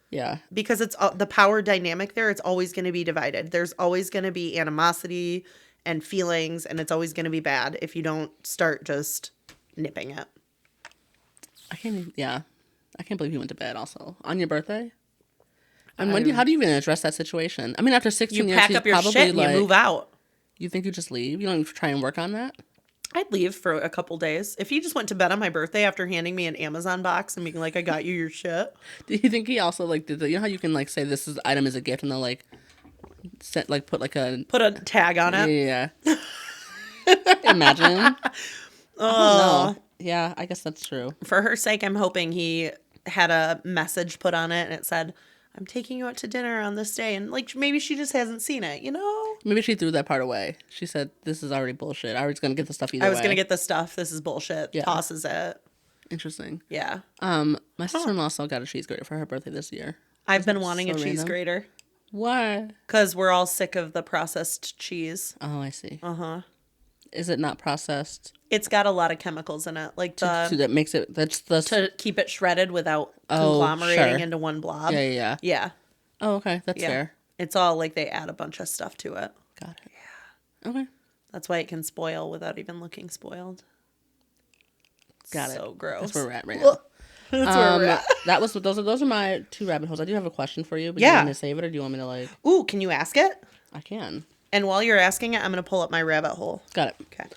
Yeah. Because it's the power dynamic there. It's always going to be divided. There's always going to be animosity and feelings, and it's always going to be bad if you don't start just nipping it. I can't believe you went to bed also on your birthday. And how do you even address that situation? I mean, after 16 years, you pack up your shit and you move out. You think you just leave? You don't even try and work on that? I'd leave for a couple days. If he just went to bed on my birthday after handing me an Amazon box and being like, I got you your shit. Do you think he also like did you know how you can like say this item is a gift and they'll like put a tag on it? Yeah. Imagine. Oh. Yeah, I guess that's true. For her sake, I'm hoping he had a message put on it and it said, I'm taking you out to dinner on this day. And like, maybe she just hasn't seen it, you know? Maybe she threw that part away. She said, this is already bullshit. I was going to get the stuff either way. I was going to get the stuff. This is bullshit. Yeah. Tosses it. Interesting. Yeah. My sister-in-law also got a cheese grater for her birthday this year. I've been wanting a cheese grater. Why? Because we're all sick of the processed cheese. Oh, I see. Uh-huh. Is it not processed? It's got a lot of chemicals in it, like that makes it. To keep it shredded without conglomerating into one blob. Yeah. Oh, okay, that's fair. It's all like they add a bunch of stuff to it. Got it. Yeah. Okay. That's why it can spoil without even looking spoiled. Got it. So gross. That's where we're at right now. That's where we're at. Those are my two rabbit holes. I do have a question for you, but do you want me to save it or do you want me to like? Ooh, can you ask it? I can. And while you're asking it, I'm going to pull up my rabbit hole. Got it. Okay.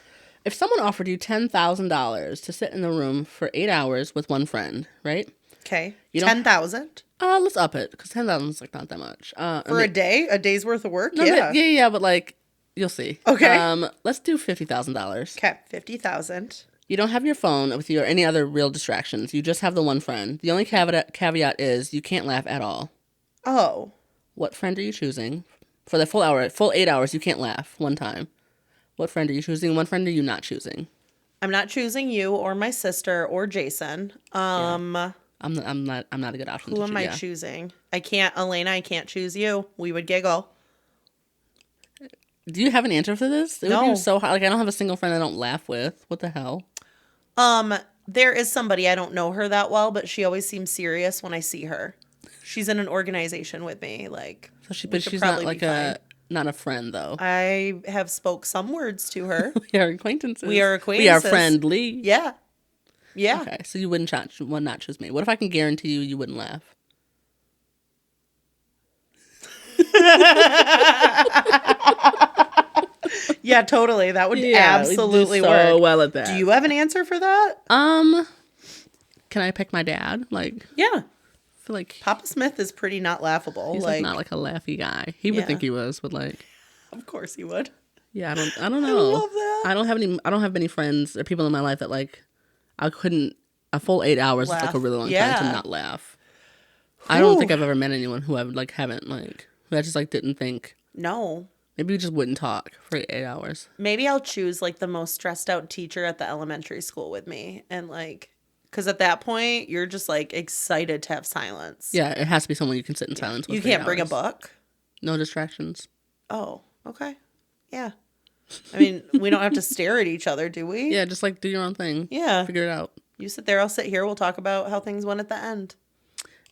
If someone offered you $10,000 to sit in the room for 8 hours with one friend, right? Okay. 10,000? Let's up it because 10,000 is like not that much. A day? A day's worth of work? No, yeah, but like you'll see. Okay. Let's do $50,000. Okay, 50,000. You don't have your phone with you or any other real distractions. You just have the one friend. The only caveat is you can't laugh at all. Oh. What friend are you choosing? For the full 8 hours, you can't laugh one time. What friend are you choosing? What friend are you not choosing? I'm not choosing you or my sister or Jason. I'm not a good option. Who am I choosing? Elena, I can't choose you. We would giggle. Do you have an answer for this? It No. would be so hard. Like I don't have a single friend I don't laugh with. What the hell? There is somebody, I don't know her that well, but she always seems serious when I see her. She's in an organization with me, like. But she's not like not a friend though. I have spoke some words to her. We are acquaintances. We are friendly. Yeah. Yeah. Okay, so you would not choose me. What if I can guarantee you wouldn't laugh? Yeah, totally. That would absolutely work. So well at that. Do you have an answer for that? Can I pick my dad? Like, yeah. I feel like Papa Smith is pretty not laughable. He's like not like a laughy guy. He would think he was, but like, of course he would. Yeah, I don't know. I love that. I don't have many friends or people in my life that like I couldn't. A full 8 hours is like a really long time to not laugh. I don't think I've ever met anyone who I haven't who I just didn't think. No. Maybe we just wouldn't talk for 8 hours. Maybe I'll choose the most stressed out teacher at the elementary school with me. And because at that point, you're just excited to have silence. Yeah, it has to be someone you can sit in silence with. You can't bring a book? No distractions. Oh, okay. Yeah. I mean, we don't have to stare at each other, do we? Yeah, just do your own thing. Yeah. Figure it out. You sit there, I'll sit here. We'll talk about how things went at the end.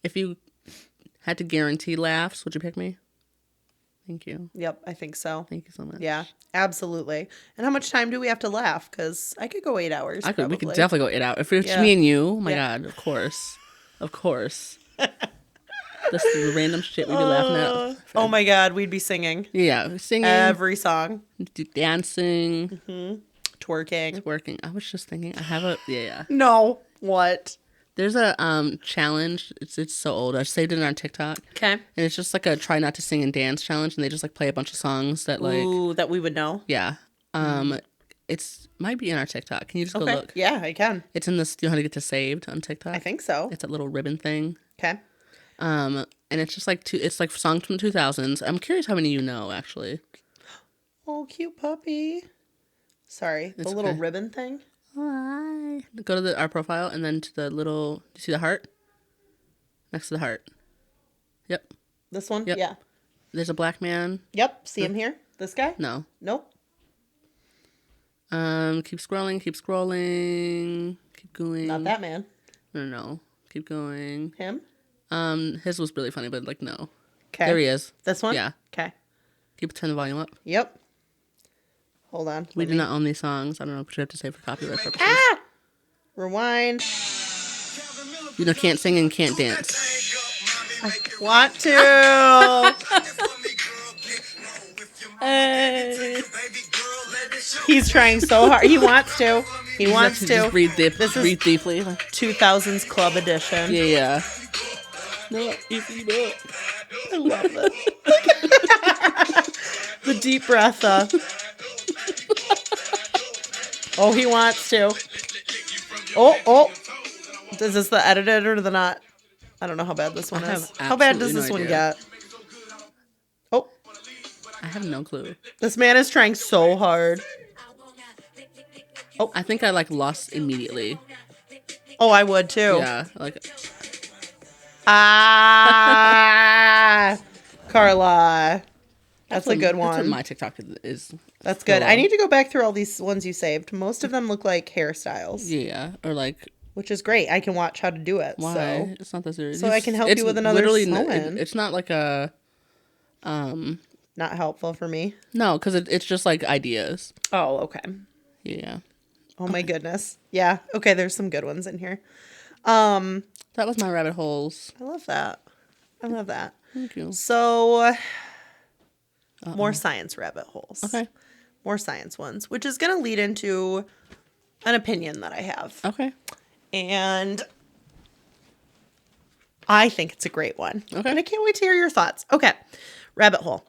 If you had to guarantee laughs, would you pick me? Thank you. Yep, I think so. Thank you so much. Yeah, absolutely. And how much time do we have to laugh? Because I could go 8 hours. We could definitely go 8 hours. If it's me and you, oh my God, of course. Of course. This is the random shit we'd be laughing at. Oh my God, we'd be singing. Yeah, singing. Every song. Dancing. Mm-hmm. Twerking. I was just thinking, I have a, yeah. No, what? There's a challenge. It's so old. I saved it on TikTok. Okay. And it's just a try not to sing and dance challenge, and they just play a bunch of songs that Ooh, that we would know. Yeah. It's might be in our TikTok. Can you just go look? Yeah, I can. It's in this. Do you know how to get to saved on TikTok? I think so. It's that little ribbon thing. Okay. And it's just it's songs from the 2000s. I'm curious how many you know actually. Oh, cute puppy. Sorry, the little ribbon thing. Hi. Go to our profile and then to the little. Do you see the heart? Next to the heart. Yep. This one? Yep. Yeah. There's a black man. Yep. See him here? This guy? No. Nope. Keep scrolling. Keep going. Not that man. No. Keep going. Him? His was really funny, but no. Okay. There he is. This one? Yeah. Okay. Turn the volume up. Yep. Hold on. We do not own these songs. I don't know what you have to say for copyright purposes. Ah! Rewind. You can't sing and can't dance. I want to. He's trying so hard. He wants to. He wants to. Just breathe deeply. Is 2000s Club Edition. Yeah. No, I love this. The deep breath. Oh, he wants to. Oh. Is this the edited or the not? I don't know how bad this one is. How bad does this one get? Oh. I have no clue. This man is trying so hard. Oh, I think I lost immediately. Oh, I would too. Yeah, Carla. That's a good one. That's what my TikTok is. That's good. I need to go back through all these ones you saved. Most of them look like hairstyles. Yeah, or which is great. I can watch how to do it. Why? So. It's not that serious. So I can help you with another sewn. It's not like a... Not helpful for me? No, because it's just ideas. Oh, okay. Yeah. Oh my goodness. Yeah. Okay, there's some good ones in here. That was my rabbit holes. I love that. Thank you. So, more science rabbit holes. Okay. More science ones, which is going to lead into an opinion that I have. Okay. And I think it's a great one. Okay. And I can't wait to hear your thoughts. Okay. Rabbit hole.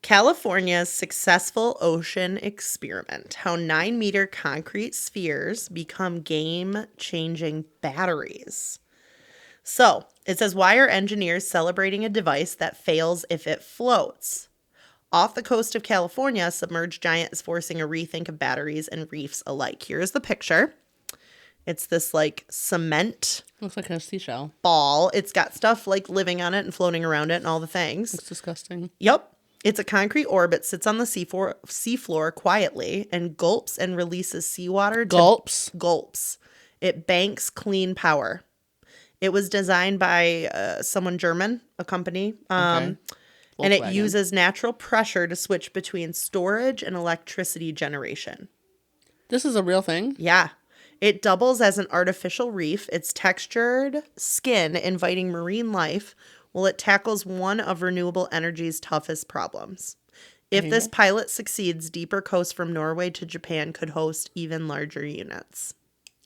California's successful ocean experiment. How 9-meter concrete spheres become game-changing batteries. So, it says, why are engineers celebrating a device that fails if it floats? Off the coast of California, a submerged giant is forcing a rethink of batteries and reefs alike. Here's the picture. It's this cement. Looks like a seashell. Ball. It's got stuff living on it and floating around it and all the things. It's disgusting. Yep. It's a concrete orb. It sits on the seafloor quietly and gulps and releases seawater. Gulps. It banks clean power. It was designed by someone German, a company. Okay. And it uses natural pressure to switch between storage and electricity generation. This is a real thing? Yeah. It doubles as an artificial reef. Its textured skin inviting marine life while it tackles one of renewable energy's toughest problems. If this pilot succeeds, deeper coasts from Norway to Japan could host even larger units.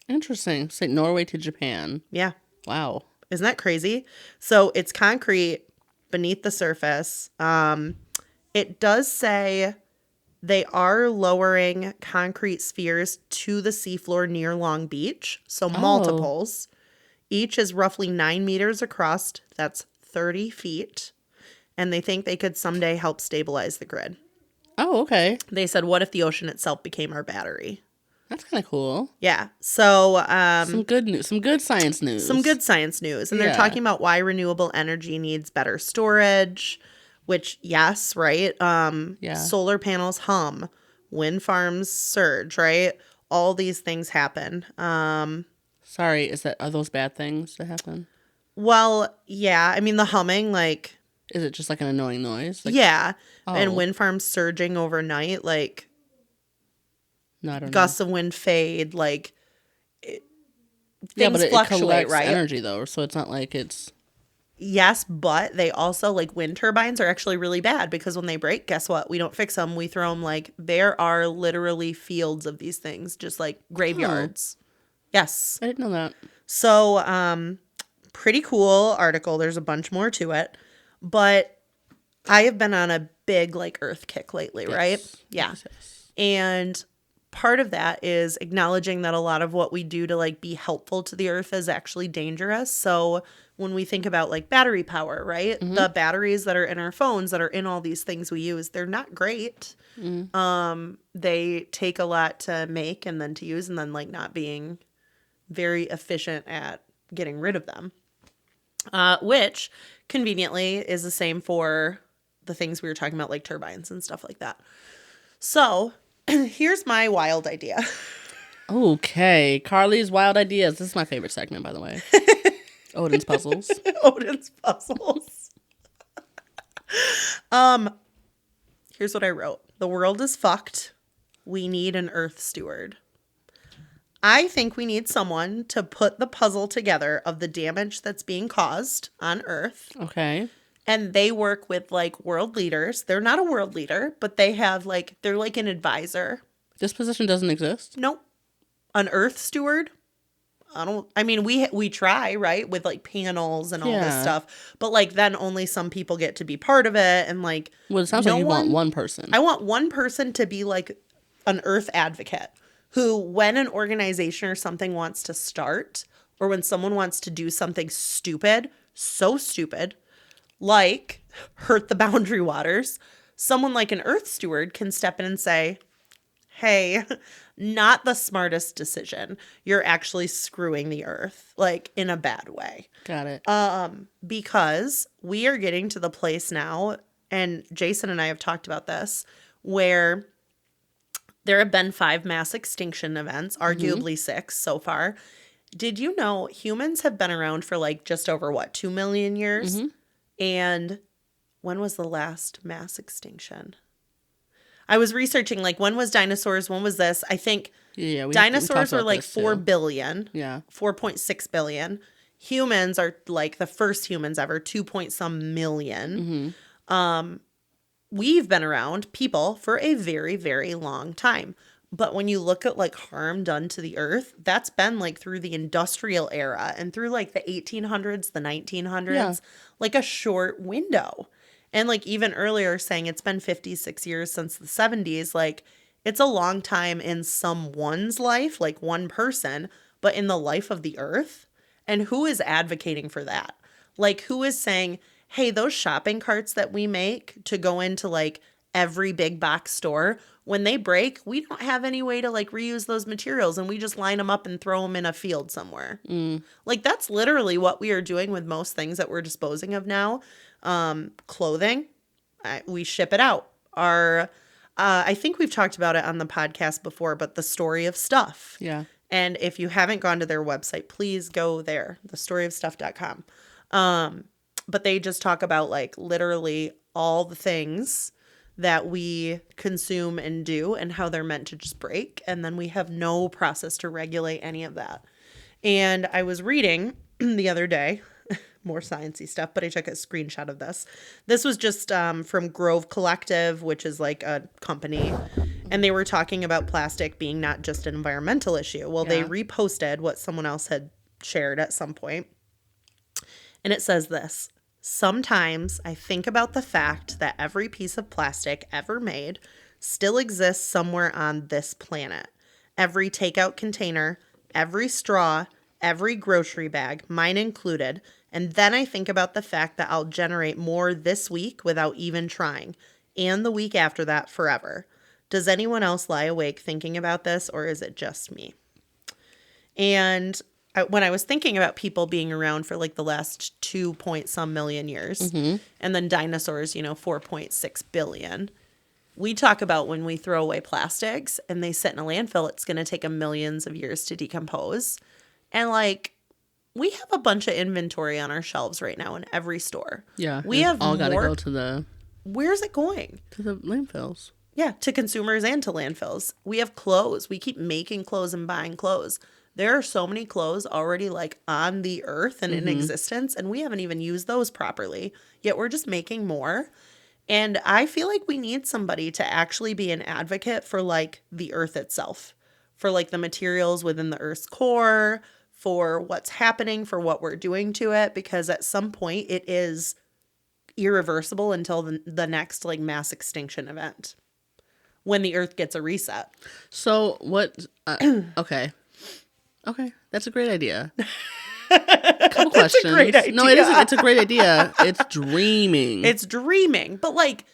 Interesting. Say Norway to Japan. Yeah. Wow. Isn't that crazy? So it's concrete beneath the surface. It does say they are lowering concrete spheres to the seafloor near Long Beach. So multiples. Each is roughly 9 meters across. That's 30 feet, and they think they could someday help stabilize the grid. Oh, okay. They said, what if the ocean itself became our battery? That's kind of cool. Yeah. So some good news, some good science news. Some good science news. And they're talking about why renewable energy needs better storage, which, yes, right? Solar panels hum, wind farms surge, right? All these things happen. Sorry, are those bad things that happen? Well, yeah. I mean, the humming, like... Is it just like an annoying noise? Like, yeah. Oh. And wind farms surging overnight, like... No, I don't gusts of wind fade, like... Things fluctuate, it collects right? energy, though, so it's not like it's... Yes, but they also, like, wind turbines are actually really bad because when they break, guess what? We don't fix them. We throw them, like, there are literally fields of these things, just like graveyards. Yes. I didn't know that. So, pretty cool article. There's a bunch more to it. But I have been on a big, like, earth kick lately, right? Yeah. Yes. And part of that is acknowledging that a lot of what we do to, like, be helpful to the earth is actually dangerous. So when we think about, like, battery power, right? Mm-hmm. The batteries that are in our phones that are in all these things we use, they're not great. Mm-hmm. They take a lot to make and then to use, and then, like, not being very efficient at getting rid of them. Which conveniently is the same for the things we were talking about, like turbines and stuff like that. So here's my wild idea. Okay. Carly's wild ideas. This is my favorite segment, by the way. Odin's puzzles. Odin's puzzles. Here's what I wrote. The world is fucked. We need an earth steward. I think we need someone to put the puzzle together of the damage that's being caused on Earth. Okay. And they work with, like, world leaders. They're not a world leader, but they have, like, they're like an advisor. This position doesn't exist? Nope. An Earth steward? I mean, we try, right? With, like, panels and all this stuff. But, like, then only some people get to be part of it. And, like, well, it sounds like you want one person. I want one person to be, like, an Earth advocate. Who, when an organization or something wants to start, or when someone wants to do something stupid, so stupid, like hurt the boundary waters, someone like an Earth steward can step in and say, hey, not the smartest decision. You're actually screwing the Earth, like, in a bad way. Got it. Because we are getting to the place now, and Jason and I have talked about this, where there have been 5 mass extinction events, arguably 6 so far. Did you know humans have been around for, like, just over, 2 million years? Mm-hmm. And when was the last mass extinction? I was researching, like, when was dinosaurs? When was this? I think dinosaurs were, like, 4 billion. Yeah. 4.6 billion. Humans are, like, the first humans ever, 2-point-some million. Mm-hmm. We've been around, people, for a very, very long time. But when you look at, like, harm done to the earth, that's been, like, through the industrial era and through, like, the 1800s, the 1900s, like a short window. And, like, even earlier saying it's been 56 years since the 70s, like, it's a long time in someone's life, like one person, but in the life of the earth. And who is advocating for that? Like, who is saying, hey, those shopping carts that we make to go into, like, every big box store, when they break, we don't have any way to, like, reuse those materials, and we just line them up and throw them in a field somewhere. Like, that's literally what we are doing with most things that we're disposing of now. Clothing, we ship it out. I think we've talked about it on the podcast before, but the Story of Stuff. Yeah. And if you haven't gone to their website, please go there, thestoryofstuff.com. But they just talk about, like, literally all the things that we consume and do and how they're meant to just break. And then we have no process to regulate any of that. And I was reading the other day, more sciencey stuff, but I took a screenshot of this. This was just from Grove Collective, which is, like, a company. And they were talking about plastic being not just an environmental issue. Well, they reposted what someone else had shared at some point. And it says this. Sometimes I think about the fact that every piece of plastic ever made still exists somewhere on this planet. Every takeout container, every straw, every grocery bag, mine included, And then I think about the fact that I'll generate more this week without even trying, and the week after that forever. Does anyone else lie awake thinking about this, or is it just me? And when I was thinking about people being around for like the last 2 point some million years, and then dinosaurs, 4.6 billion, we talk about when we throw away plastics and they sit in a landfill, it's going to take them millions of years to decompose. And like, we have a bunch of inventory on our shelves right now in every store. Yeah. We have all got to more. go to the... Where's it going? To the landfills. Yeah, to consumers and to landfills. We have clothes. We keep making clothes and buying clothes. There are so many clothes already like on the earth and in existence, and we haven't even used those properly. Yet we're just making more. And I feel like we need somebody to actually be an advocate for like the earth itself, for like the materials within the earth's core, for what's happening, for what we're doing to it, because at some point it is irreversible until the next like mass extinction event when the earth gets a reset. So what, okay, that's a great idea. Couple questions. A great idea. No, it's a great idea. It's dreaming. But like,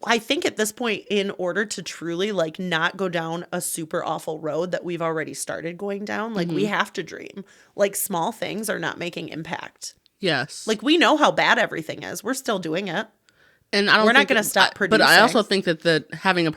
I think at this point, in order to truly like not go down a super awful road that we've already started going down, like we have to dream. Like small things are not making impact. Yes. Like we know how bad everything is. We're still doing it. And we're not going to stop producing. But I also think that having an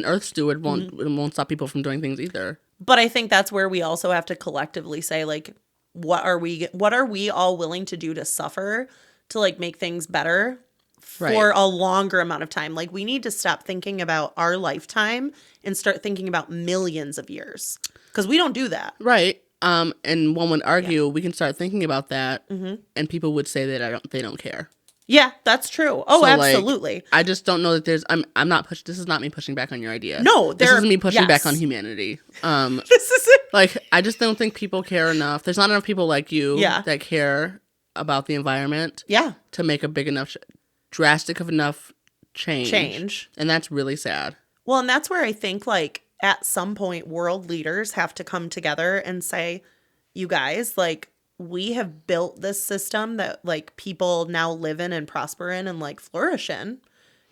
Earth Steward won't stop people from doing things either. But I think that's where we also have to collectively say like, what are we all willing to do to suffer to like make things better? For a longer amount of time. Like we need to stop thinking about our lifetime and start thinking about millions of years, because we don't do that. Right. And one would argue we can start thinking about that, and people would say that they don't care. Yeah, that's true. Oh, so, absolutely. Like, I just don't know that there's. I'm not push. This is not me pushing back on your idea. No, this is me pushing back on humanity. This is it. Like I just don't think people care enough. There's not enough people like you that care about the environment. Yeah. To make a big enough. Drastic of enough change. And that's really sad. Well, and that's where I think like at some point world leaders have to come together and say, you guys, like we have built this system that like people now live in and prosper in and like flourish in.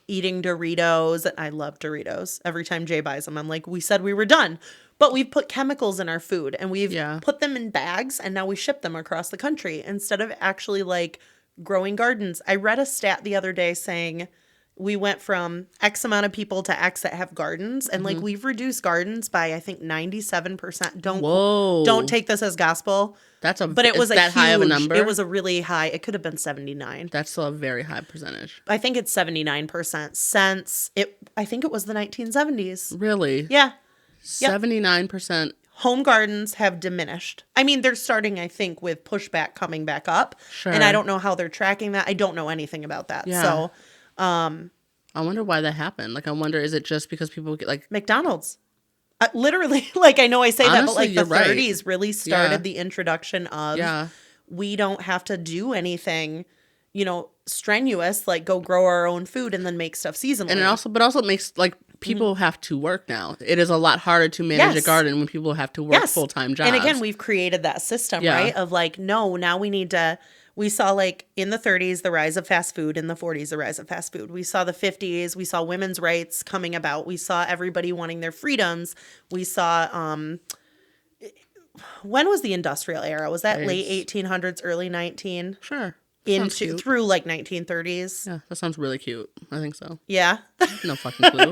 Eating Doritos. I love Doritos. Every time Jay buys them, I'm like, we said we were done. But we've put chemicals in our food and we've put them in bags and now we ship them across the country instead of actually like growing gardens. I read a stat the other day saying we went from X amount of people to X that have gardens, and like we've reduced gardens by I think 97%. Don't take this as gospel. But it was that high of a number. It was a really high. It could have been 79. That's still a very high percentage. I think it's 79% since it. I think it was the 1970s. Really? Yeah. 79%. Home gardens have diminished. I mean, they're starting, I think, with pushback coming back up. Sure. And I don't know how they're tracking that. I don't know anything about that. Yeah. So, I wonder why that happened. Like, I wonder, is it just because people get like McDonald's? Literally, like I know I say honestly, that, but like the 30s right. really started the introduction of we don't have to do anything, strenuous, like go grow our own food and then make stuff seasonally. And it also makes like people have to work now. It is a lot harder to manage a garden when people have to work full-time jobs. And again, we've created that system, right? Of like, no, now we saw like in the 30s, the rise of fast food. In the 40s, the rise of fast food. We saw the 50s. We saw women's rights coming about. We saw everybody wanting their freedoms. We saw, when was the industrial era? Was that late 1800s, early 19? Sure. Through like 1930s. Yeah, that sounds really cute. I think so. Yeah. No fucking clue.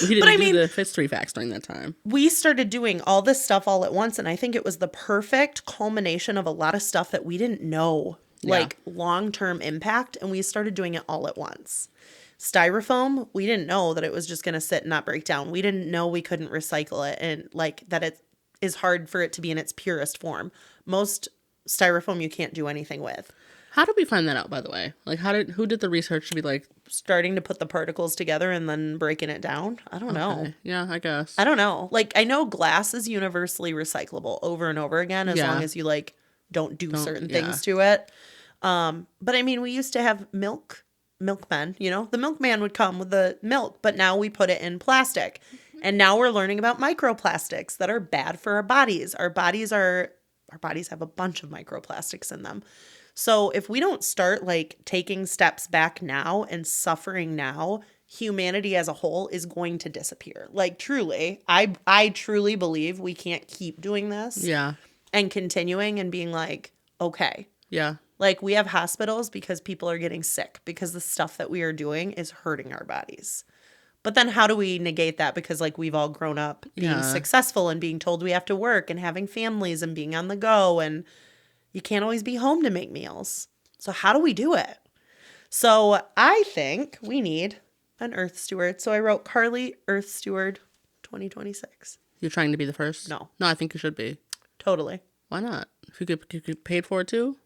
We didn't do the Fitz 3 facts during that time. We started doing all this stuff all at once, and I think it was the perfect culmination of a lot of stuff that we didn't know, like long-term impact, and we started doing it all at once. Styrofoam, we didn't know that it was just going to sit and not break down. We didn't know we couldn't recycle it, and like that it is hard for it to be in its purest form. Most styrofoam you can't do anything with. How did we find that out, by the way? Like, who did the research to be like starting to put the particles together and then breaking it down? I don't know. Yeah, I guess. I don't know. Like, I know glass is universally recyclable over and over again as long as you like don't do certain things to it. But I mean, we used to have milkmen. The milkman would come with the milk, but now we put it in plastic, and now we're learning about microplastics that are bad for our bodies. Our bodies have a bunch of microplastics in them. So if we don't start like taking steps back now and suffering now, humanity as a whole is going to disappear. Like truly, I truly believe we can't keep doing this. Yeah. And continuing and being like, okay. Yeah. Like we have hospitals because people are getting sick because the stuff that we are doing is hurting our bodies. But then how do we negate that? Because like we've all grown up being successful and being told we have to work and having families and being on the go, and you can't always be home to make meals. So how do we do it? So I think we need an Earth Steward. So I wrote Carly, Earth Steward 2026. You're trying to be the first? No. No, I think you should be. Totally. Why not? If you could get paid for it too?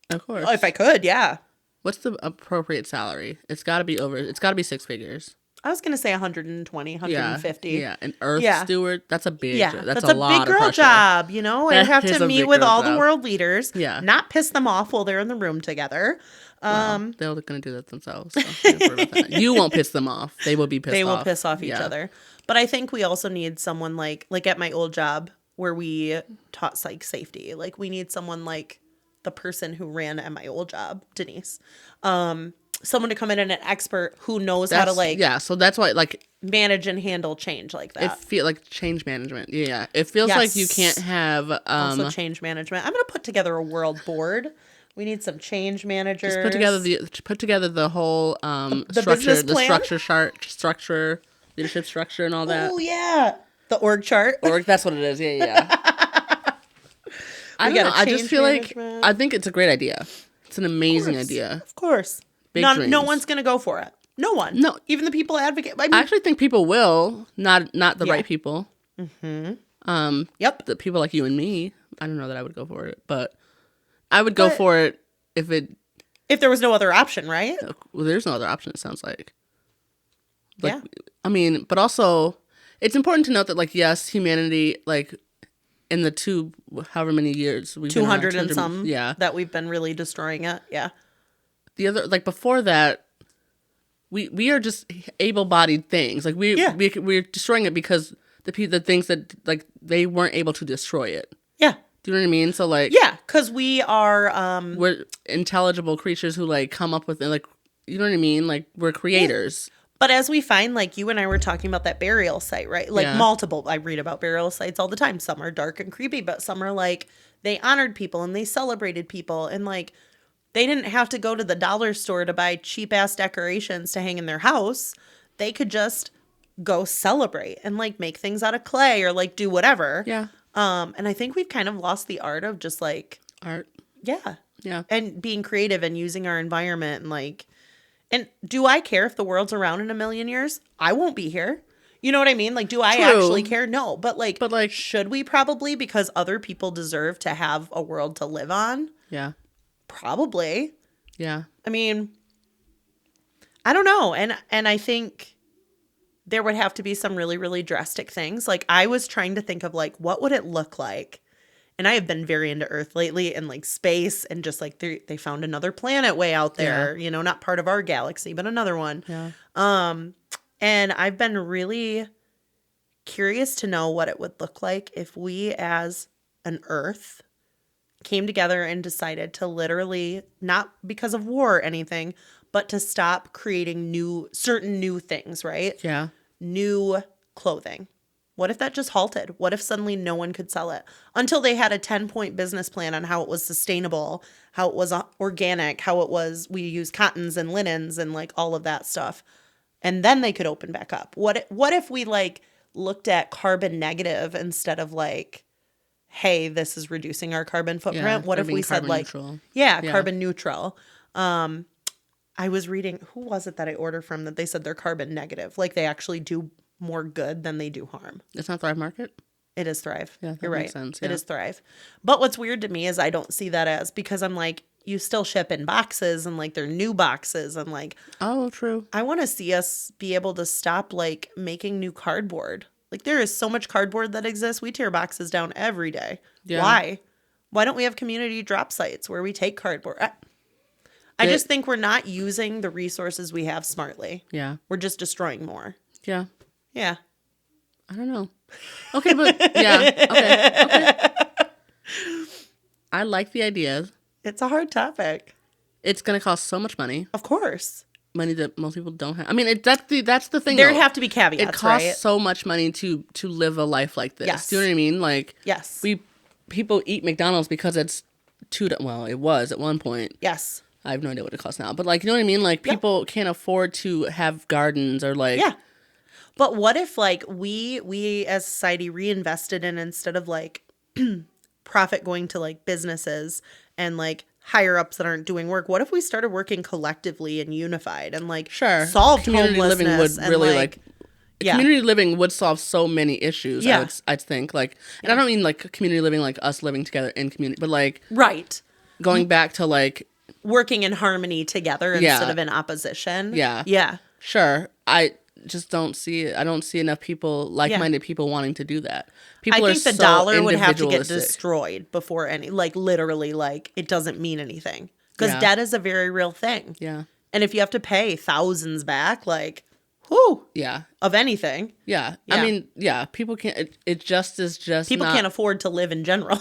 Of course. Oh, if I could, yeah. What's the appropriate salary? It's got to be 6 figures. I was going to say 120, 150. Yeah. An Earth Steward, that's a big job. That's a lot big girl of pressure. job, you know? I have to meet with all the world leaders, not piss them off while they're in the room together. Well, they're going to do that themselves. So you won't piss them off. They will be pissed off. They will piss off each other. But I think we also need someone like at my old job where we taught psych safety. Like we need someone like the person who ran at my old job, Denise. Someone to come in and an expert who knows how to like so that's why like manage and handle change like that. It feel like change management. Yeah. It feels like you can't have also change management. I'm gonna put together a world board. We need some change managers. Just put together the whole the structure, the leadership structure and all that. Oh yeah. The org chart. That's what it is. Yeah. I just feel management. I think it's a great idea. It's an amazing idea. Of course. No one's going to go for it. No one. No. Even the people advocate. I actually think people will, not the right people. Mm-hmm. Yep. The people like you and me. I don't know that I would go for it, but I would go for it if there was no other option, right? Well, there's no other option, it sounds like. Yeah. I mean, but also, it's important to note that, like, yes, humanity, like, in the however many years we've 200 and some that we've been really destroying it. Yeah. The other, like, before that, we are just able-bodied things. Like, we're destroying it because the things that, like, they weren't able to destroy it. Yeah. Do you know what I mean? So, like... Yeah, because we are... we're intelligible creatures who, like, come up with, like... You know what I mean? Like, we're creators. Yeah. But as we find, like, you and I were talking about that burial site, right? Like, multiple... I read about burial sites all the time. Some are dark and creepy, but some are, like, they honored people and they celebrated people. And, like... They didn't have to go to the dollar store to buy cheap-ass decorations to hang in their house. They could just go celebrate and, like, make things out of clay or, like, do whatever. Yeah. And I think we've kind of lost the art of just, like... Art. Yeah. Yeah. And being creative and using our environment and, like... And do I care if the world's around in a million years? I won't be here. You know what I mean? Like, do I actually care? No. But, like, should we probably? Because other people deserve to have a world to live on? Yeah. Probably. Yeah. I mean, I don't know. And I think there would have to be some really, really drastic things. Like, I was trying to think of, like, what would it look like? And I have been very into Earth lately and, like, space and just, like, they found another planet way out there, you know, not part of our galaxy, but another one. Yeah. And I've been really curious to know what it would look like if we as an Earth came together and decided to literally, not because of war or anything, but to stop creating certain new things, right? Yeah. New clothing. What if that just halted? What if suddenly no one could sell it? Until they had a 10-point business plan on how it was sustainable, how it was organic, how it was, we use cottons and linens and, like, all of that stuff. And then they could open back up. What if we, like, looked at carbon negative instead of, like, hey, this is reducing our carbon footprint. Yeah, what if we said, like, neutral. Carbon neutral. I was reading, who was it that I ordered from that they said they're carbon negative? Like, they actually do more good than they do harm. It's not Thrive Market? It is Thrive. Yeah, that You're makes right. sense. Yeah. It is Thrive. But what's weird to me is I don't see that as, because I'm like, you still ship in boxes and, like, they're new boxes and, like, oh, true. I want to see us be able to stop, like, making new cardboard. Like, there is so much cardboard that exists. We tear boxes down every day. Yeah. Why? Why don't we have community drop sites where we take cardboard? I just think we're not using the resources we have smartly. Yeah. We're just destroying more. Yeah. Yeah. I don't know. Okay, but yeah. Okay. I like the idea. It's a hard topic. It's going to cost so much money. Of course. Money that most people don't have. I mean, that's the thing. There have to be caveats, It costs so much money to live a life like this. Yes. Do you know what I mean? Like, yes. People eat McDonald's because it's it was at one point. Yes. I have no idea what it costs now. But, like, you know what I mean? Like, people can't afford to have gardens or, like... Yeah. But what if, like, we as society reinvested in, instead of, like, profit going to, like, businesses and, like, higher-ups that aren't doing work, what if we started working collectively and unified and, like, solved community living would really, like... Community living would solve so many issues, I'd think. Like, and I don't mean, like, community living like us living together in community, but, like... Right. Going back to, like... Working in harmony together instead of in opposition. Yeah. Yeah. Sure. I just don't see it. I don't see enough people, like-minded people wanting to do that. People I think the dollar would have to get destroyed before any, like, literally, like, it doesn't mean anything. Because debt is a very real thing. Yeah. And if you have to pay thousands back, like, whoo. Yeah. Of anything. Yeah. I mean, people can't, it just is just people can't afford to live in general.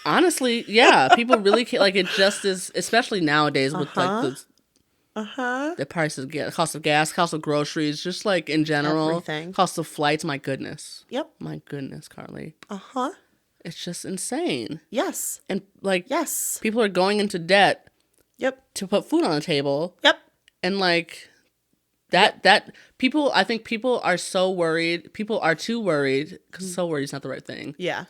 Honestly, yeah, people really can't, like, it just is, especially nowadays with, like, the prices, cost of gas, cost of groceries, just, like, in general. Everything. Cost of flights, my goodness. Yep. My goodness, Carly. It's just insane. Yes. And, like, people are going into debt to put food on the table. Yep. And, like, that people, I think people are so worried, people are too worried, because so worried is not the right thing. Yeah.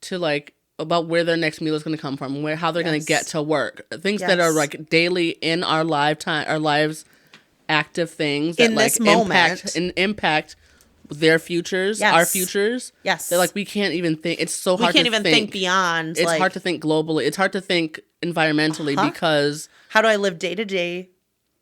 To, like, about where their next meal is going to come from, how they're going to get to work, things that are, like, daily in our lives, active things that, in like, this moment impact their futures, our futures. Yes, that, like, we can't even think. It's so hard. We can't even think beyond. It's hard to think globally. It's hard to think environmentally because how do I live day to day,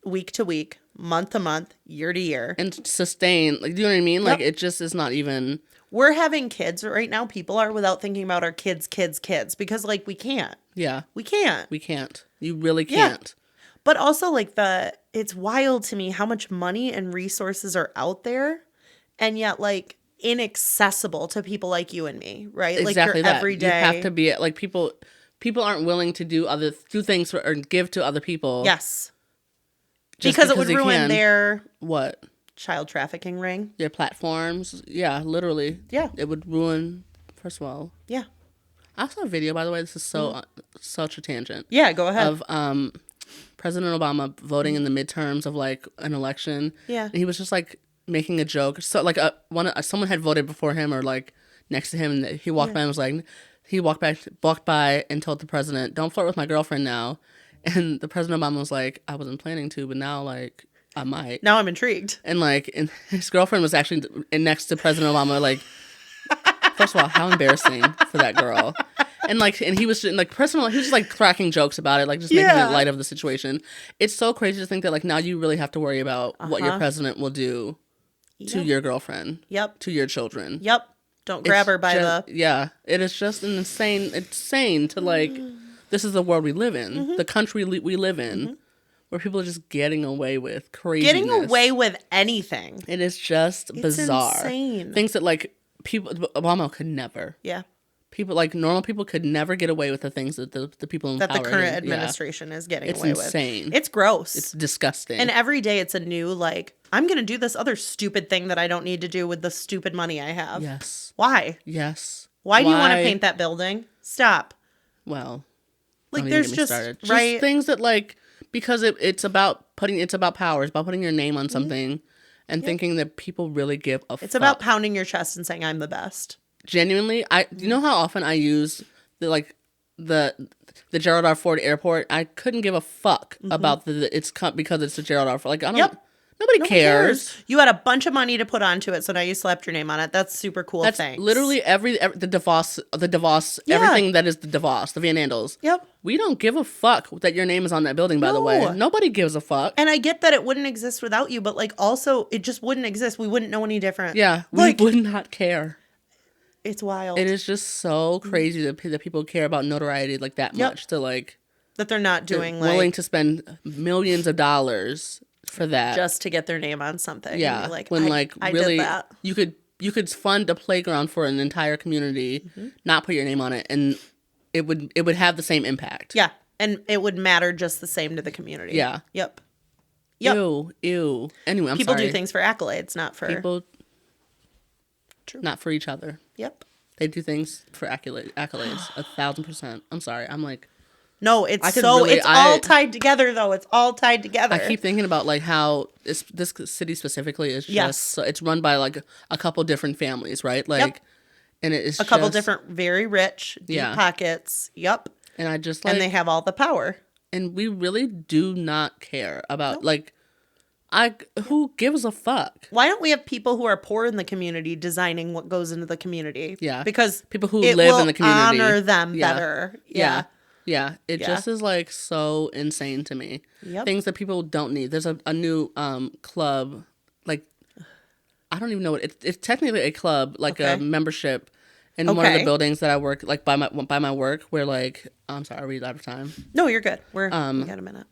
week to week, month to month, year to year, and sustain? Like, do you know what I mean? Like, it just is not even. We're having kids right now. People are, without thinking about our kids, because, like, we can't. Yeah. We can't. We can't. You really can't. Yeah. But also, like, it's wild to me how much money and resources are out there and yet, like, inaccessible to people like you and me, right? Exactly, like, your everyday. You have to be, like, people aren't willing to do things or give to other people. Yes. Because it would ruin their... What? Child trafficking ring. Their platforms. Yeah, literally. Yeah. It would ruin, first of all. Yeah. I saw a video, by the way, this is such a tangent. Yeah, go ahead. Of President Obama voting in the midterms of, like, an election. Yeah. And he was just, like, making a joke. So, like, someone had voted before him or, like, next to him, and he walked by and was like, he walked by and told the president, "Don't flirt with my girlfriend now." And the President Obama was like, "I wasn't planning to, but now, like, I might." Now I'm intrigued. And, like, and his girlfriend was actually next to President Obama, like, first of all, how embarrassing for that girl. And, like, and he was just, like, he was just, like, cracking jokes about it, like, just making light of the situation. It's so crazy to think that, like, now you really have to worry about what your president will do to your girlfriend. Yep. To your children. Yep. Don't grab her by the... Yeah. It is just insane to, like, this is the world we live in, the country we live in, where people are just getting away with craziness. Getting away with anything. It is just bizarre. It's insane. Things that, like, Obama could never. Yeah. People, like, normal people could never get away with the things that the people in power... That the current administration is getting away with. It's insane. It's gross. It's disgusting. And every day it's a new, like, I'm going to do this other stupid thing that I don't need to do with the stupid money I have. Yes. Why? Yes. Why do you want to paint that building? Stop. Well, like, there's just things that, like, because it's about power. It's about putting your name on something and thinking that people really give a fuck. It's about pounding your chest and saying, I'm the best. Genuinely, you know how often I use the Gerald R. Ford Airport? I couldn't give a fuck about because it's the Gerald R. Ford. Like, I don't. Nobody cares. You had a bunch of money to put onto it, so now you slapped your name on it. That's super cool. That's thanks. literally the DeVos, everything that is the DeVos, the Van Andels. Yep. We don't give a fuck that your name is on that building, by the way. Nobody gives a fuck. And I get that it wouldn't exist without you, but, like, also, it just wouldn't exist. We wouldn't know any different. Yeah, like, we would not care. It's wild. It is just so crazy that people care about notoriety like that much to, like... That they're not doing, like... willing to spend millions of dollars for that. Just to get their name on something. Yeah. Like, when, I really, did that. you could fund a playground for an entire community, not put your name on it, and it would have the same impact. Yeah. And it would matter just the same to the community. Yeah. Yep. Ew. Anyway, I'm people sorry. do things for accolades, not for... People... True. Not for each other. Yep. They do things for accolades. 1,000%. I'm sorry. I'm like... No, it's all tied together, though. It's all tied together. I keep thinking about, like, how this city specifically is just... So it's run by, like, a couple different families, right? Like... Yep. And it is a couple different, very rich, deep pockets. Yep. And I just, like... And they have all the power. And we really do not care about, like... who gives a fuck? Why don't we have people who are poor in the community designing what goes into the community? Yeah. Because people who live in the community honor them better. Yeah. It just is like so insane to me. Yep. Things that people don't need. There's a new club, like I don't even know what it's technically a club, like a membership in one of the buildings that I work, like by my work, where like I'm sorry, are we out of time? No, you're good. We got a minute.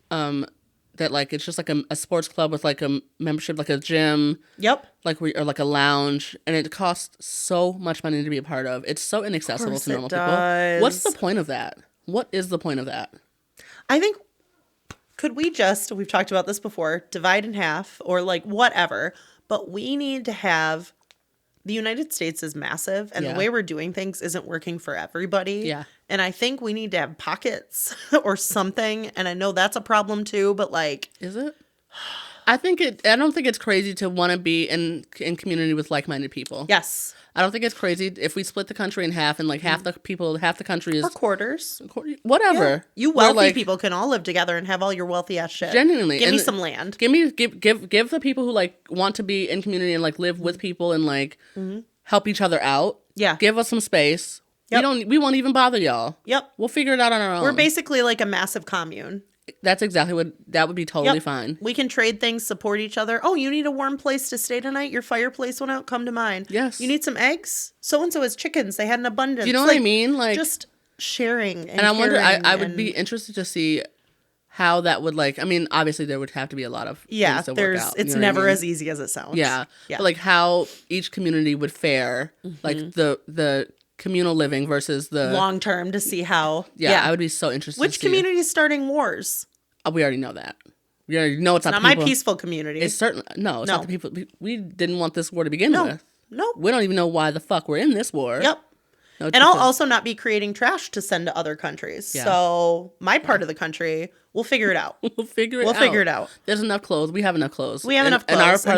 That like it's just like a sports club with like a membership, like a gym. Yep. Or like a lounge, and it costs so much money to be a part of. It's so inaccessible to normal people. What's the point of that? What is the point of that? I think we've talked about this before, divide in half or like whatever, but we need to have, the United States is massive and the way we're doing things isn't working for everybody. Yeah. And I think we need to have pockets or something. And I know that's a problem too, but like. Is it? I don't think it's crazy to want to be in community with like-minded people. Yes. I don't think it's crazy if we split the country in half and like half the country is... Or quarters. Whatever. Yeah. You wealthy people can all live together and have all your wealthy ass shit. Genuinely. Give me some land. Give the people who like want to be in community and like live with people and like help each other out. Yeah. Give us some space. Yep. We won't even bother y'all. Yep. We'll figure it out on our own. We're basically like a massive commune. That's exactly that would be totally fine. We can trade things, support each other. Oh, you need a warm place to stay tonight? Your fireplace went out, come to mine. Yes. You need some eggs? So-and-so has chickens. They had an abundance. Do you know what I mean? Like just sharing and I wonder, I would be interested to see how that would like, I mean, obviously there would have to be a lot of things to work out. It's never as easy as it sounds. Yeah. But like how each community would fare, like the communal living versus the long term to see how. I would be so interested. Which community is starting wars? We already know that. We already know it's not my peaceful community. It's certainly it's not the people. We didn't want this war to begin with. No, we don't even know why the fuck we're in this war. Yep. No, and I'll also not be creating trash to send to other countries. Yeah. So my part of the country, we'll figure it out. We'll figure it out. There's enough clothes. We have enough clothes. We have enough clothes. In our part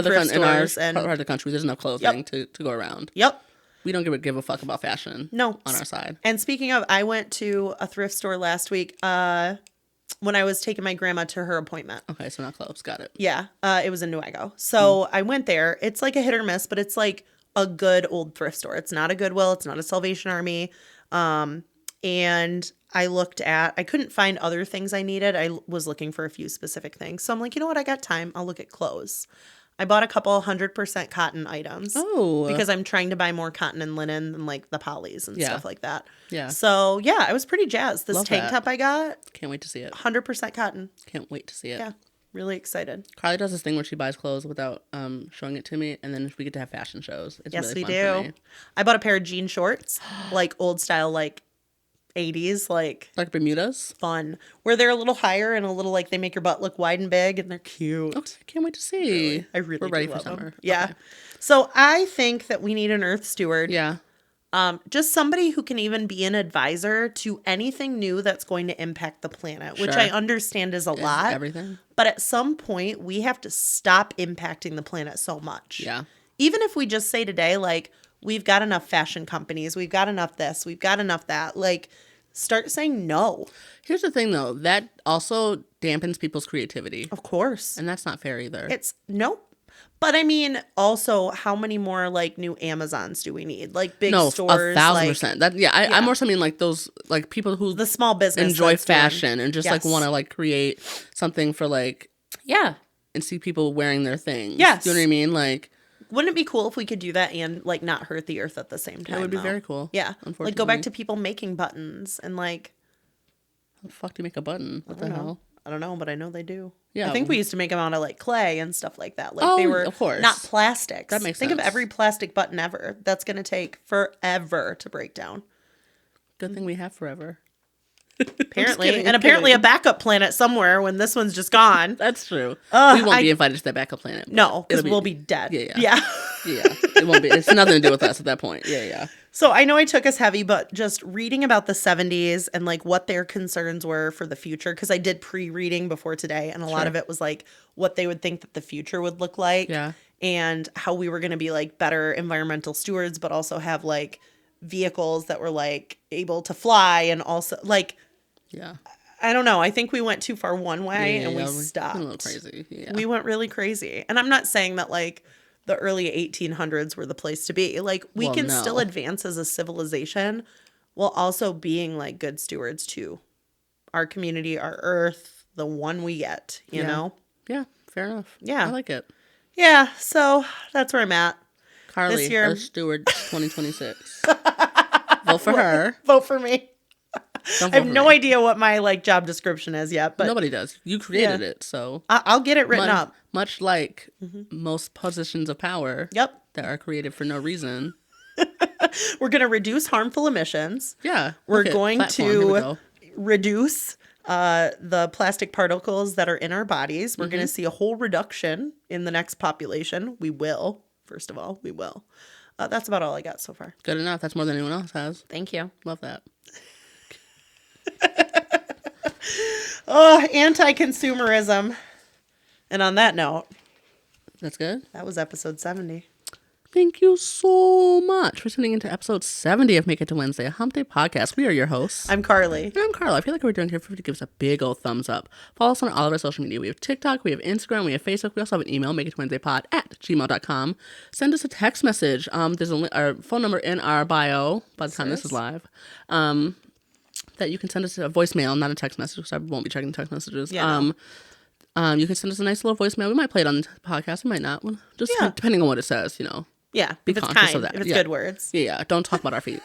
of the country, there's enough clothing to go around. Yep. We don't give a fuck about fashion. On our side. And speaking of, I went to a thrift store last week. When I was taking my grandma to her appointment. Okay, so not clothes. Got it. Yeah, it was in Newego. So I went there. It's like a hit or miss, but it's like a good old thrift store. It's not a Goodwill. It's not a Salvation Army. And I couldn't find other things I needed. I was looking for a few specific things. So I'm like, you know what? I got time. I'll look at clothes. I bought a couple 100% cotton items. Oh. Because I'm trying to buy more cotton and linen than like the polys and stuff like that. Yeah. So I was pretty jazzed. This tank top I got. Can't wait to see it. 100% cotton. Can't wait to see it. Yeah. Really excited. Carly does this thing where she buys clothes without showing it to me, and then we get to have fashion shows. It's yes, really we fun for do. me. I bought a pair of jean shorts, like old style, like 80s, like Bermudas. Fun, where they're a little higher and a little like they make your butt look wide and big, and they're cute. Okay, I can't wait to see. Really, we're ready for summer. Them. Yeah. Okay. So I think that we need an Earth Steward. Yeah. Just somebody who can even be an advisor to anything new that's going to impact the planet, which I understand is a lot. Everything. But at some point, we have to stop impacting the planet so much. Yeah. Even if we just say today, like, we've got enough fashion companies, we've got enough this, we've got enough that, like, start saying no. Here's the thing, though. That also dampens people's creativity. Of course. And that's not fair either. Nope. But I mean, also, how many more like new Amazons do we need? Like big stores, 1,000%. I more so mean like those like people who the small business enjoy fashion and just like want to like create something for like and see people wearing their things. Yes, do you know what I mean? Like, wouldn't it be cool if we could do that and like not hurt the earth at the same time? It would be very cool. Yeah, unfortunately, like go back to people making buttons and like. How the fuck do you make a button? What the hell? I don't know, but I know they do. Yeah, I think we used to make them out of like clay and stuff like that. Like they were of course. Not plastics. That makes sense. Think of every plastic button ever. That's going to take forever to break down. Good thing we have forever. Apparently. kidding, And apparently a backup planet somewhere when this one's just gone. That's true. We won't be invited to that backup planet. No, because we'll be dead. Yeah. It won't be. It's nothing to do with us at that point. Yeah. So I know I took us heavy, but just reading about the 70s and like what their concerns were for the future, because I did pre-reading before today, and a lot of it was like what they would think that the future would look like. Yeah. And how we were going to be like better environmental stewards, but also have like vehicles that were like able to fly, and also like, I don't know. I think we went too far one way and we stopped. A little crazy. Yeah. We went really crazy. And I'm not saying that like the early 1800s were the place to be. Like we can still advance as a civilization while also being like good stewards to our community, our earth, the one we get, you know? Yeah, fair enough. Yeah. I like it. Yeah, so that's where I'm at. Carly, this year. our Steward 2026. Vote for her. Vote for me. Don't I have no idea what my like job description is yet, but nobody does. You created it, so I'll get it written up. Much like most positions of power that are created for no reason. We're going to reduce harmful emissions. Yeah. We're going to reduce the plastic particles that are in our bodies. We're going to see a whole reduction in the next population. We will. First of all, we will. That's about all I got so far. Good enough. That's more than anyone else has. Thank you. Love that. Oh, anti-consumerism. And on that note. That's good. That was episode 70. Thank you so much for tuning into episode 70 of Make It to Wednesday, a Hump Day podcast. We are your hosts. I'm Carly. And I'm Karla. If you like what we're doing here, feel free to give us a big old thumbs up. Follow us on all of our social media. We have TikTok, we have Instagram, we have Facebook. We also have an email, makeitwednesdaypod@gmail.com. Send us a text message. There's our phone number in our bio by the time this is live. That you can send us a voicemail, not a text message, because I won't be checking text messages. Yeah, you can send us a nice little voicemail. We might play it on the podcast. We might not. Just depending on what it says, you know. Yeah, be if conscious it's of that. If it's good words. Yeah, don't talk about our feet.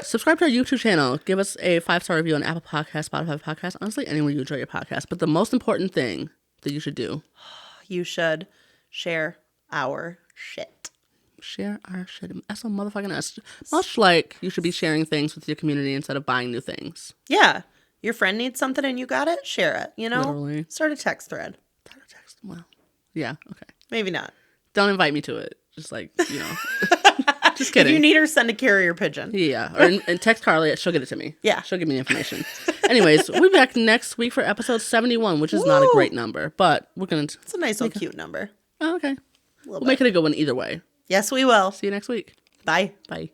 Subscribe to our YouTube channel. Give us a 5-star review on Apple Podcasts, Spotify Podcasts. Honestly, anywhere you enjoy your podcast. But the most important thing that you should do. You should share our shit. Share our shit. That's a motherfucking S. Much like you should be sharing things with your community instead of buying new things. Yeah. Your friend needs something and you got it, share it, you know? Literally. Start a text thread. Well, yeah, okay. Maybe not. Don't invite me to it. Just like, you know. Just kidding. If you need her, send a carrier pigeon. Yeah. Or and text Carly. She'll get it to me. Yeah. She'll give me the information. Anyways, we'll be back next week for episode 71, which is not a great number, but we're going to. It's a nice little cute number. Oh, okay. We'll make it a good one either way. Yes, we will. See you next week. Bye. Bye.